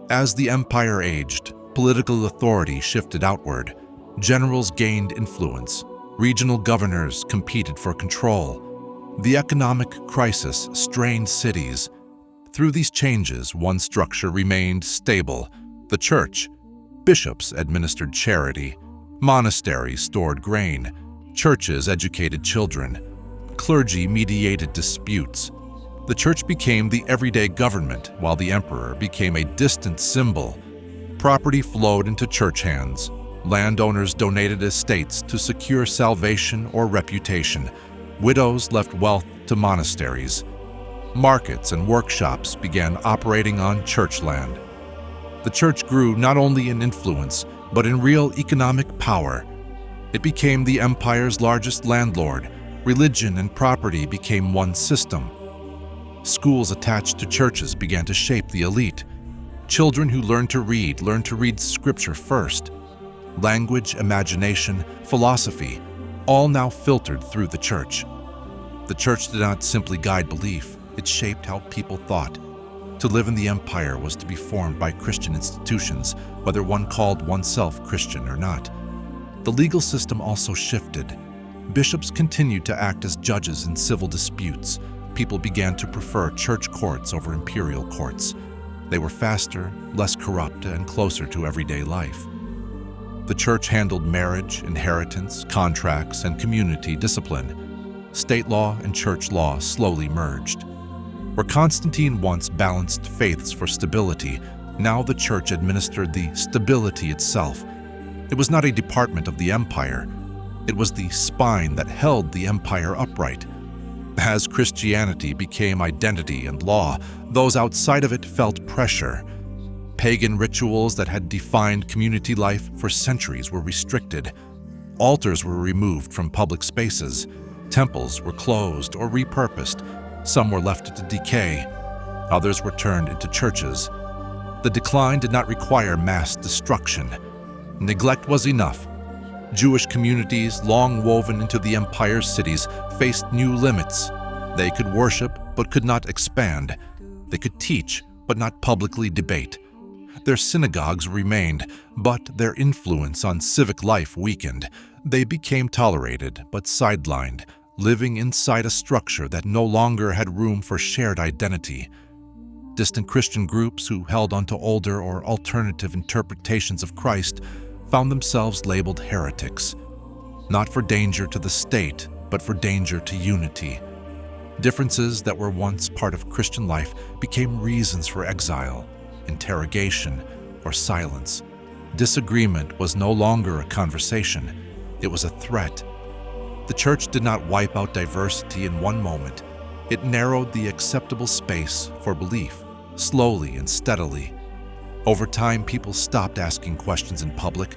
As the empire aged, political authority shifted outward. Generals gained influence. Regional governors competed for control. The economic crisis strained cities. Through these changes, one structure remained stable: the church. Bishops administered charity. Monasteries stored grain. Churches educated children. Clergy mediated disputes. The church became the everyday government, while the emperor became a distant symbol. Property flowed into church hands. Landowners donated estates to secure salvation or reputation. Widows left wealth to monasteries. Markets and workshops began operating on church land. The church grew not only in influence, but in real economic power. It became the empire's largest landlord. Religion and property became one system. Schools attached to churches began to shape the elite. Children who learned to read scripture first. Language, imagination, philosophy, all now filtered through the church. The church did not simply guide belief, it shaped how people thought. To live in the empire was to be formed by Christian institutions, whether one called oneself Christian or not. The legal system also shifted. Bishops continued to act as judges in civil disputes. People began to prefer church courts over imperial courts. They were faster, less corrupt, and closer to everyday life. The church handled marriage, inheritance, contracts, and community discipline. State law and church law slowly merged. Where Constantine once balanced faiths for stability, now the church administered the stability itself. It was not a department of the empire. It was the spine that held the empire upright. As Christianity became identity and law, those outside of it felt pressure. Pagan rituals that had defined community life for centuries were restricted. Altars were removed from public spaces. Temples were closed or repurposed. Some were left to decay. Others were turned into churches. The decline did not require mass destruction. Neglect was enough. Jewish communities, long woven into the empire's cities, faced new limits. They could worship but could not expand. They could teach but not publicly debate. Their synagogues remained, but their influence on civic life weakened. They became tolerated but sidelined, living inside a structure that no longer had room for shared identity. Distant Christian groups who held onto older or alternative interpretations of Christ found themselves labeled heretics, not for danger to the state, but for danger to unity. Differences that were once part of Christian life became reasons for exile, interrogation, or silence. Disagreement was no longer a conversation, it was a threat. The church did not wipe out diversity in one moment. It narrowed the acceptable space for belief, slowly and steadily. Over time, people stopped asking questions in public.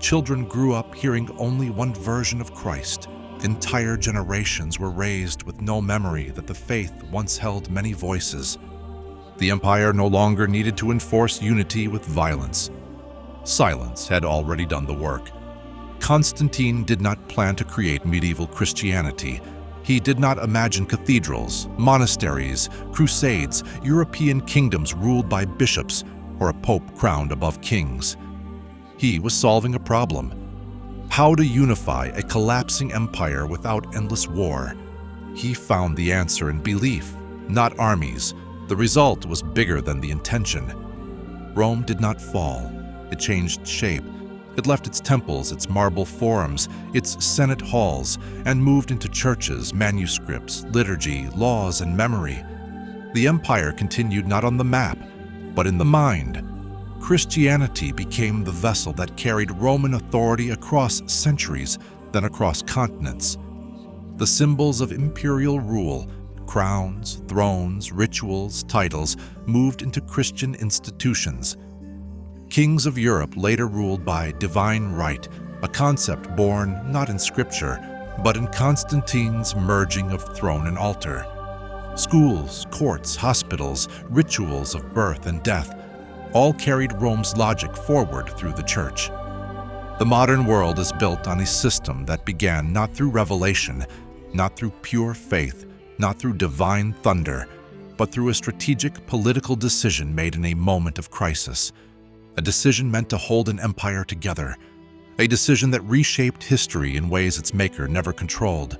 Children grew up hearing only one version of Christ. Entire generations were raised with no memory that the faith once held many voices. The empire no longer needed to enforce unity with violence. Silence had already done the work. Constantine did not plan to create medieval Christianity. He did not imagine cathedrals, monasteries, crusades, European kingdoms ruled by bishops, or a pope crowned above kings. He was solving a problem: how to unify a collapsing empire without endless war. He found the answer in belief, not armies. The result was bigger than the intention. Rome did not fall. It changed shape. It left its temples, its marble forums, its senate halls, and moved into churches, manuscripts, liturgy, laws, and memory. The empire continued not on the map, but in the mind. Christianity became the vessel that carried Roman authority across centuries, then across continents. The symbols of imperial rule, crowns, thrones, rituals, titles, moved into Christian institutions. Kings of Europe later ruled by divine right, a concept born not in scripture, but in Constantine's merging of throne and altar. Schools, courts, hospitals, rituals of birth and death, all carried Rome's logic forward through the church. The modern world is built on a system that began not through revelation, not through pure faith, not through divine thunder, but through a strategic political decision made in a moment of crisis. A decision meant to hold an empire together. A decision that reshaped history in ways its maker never controlled.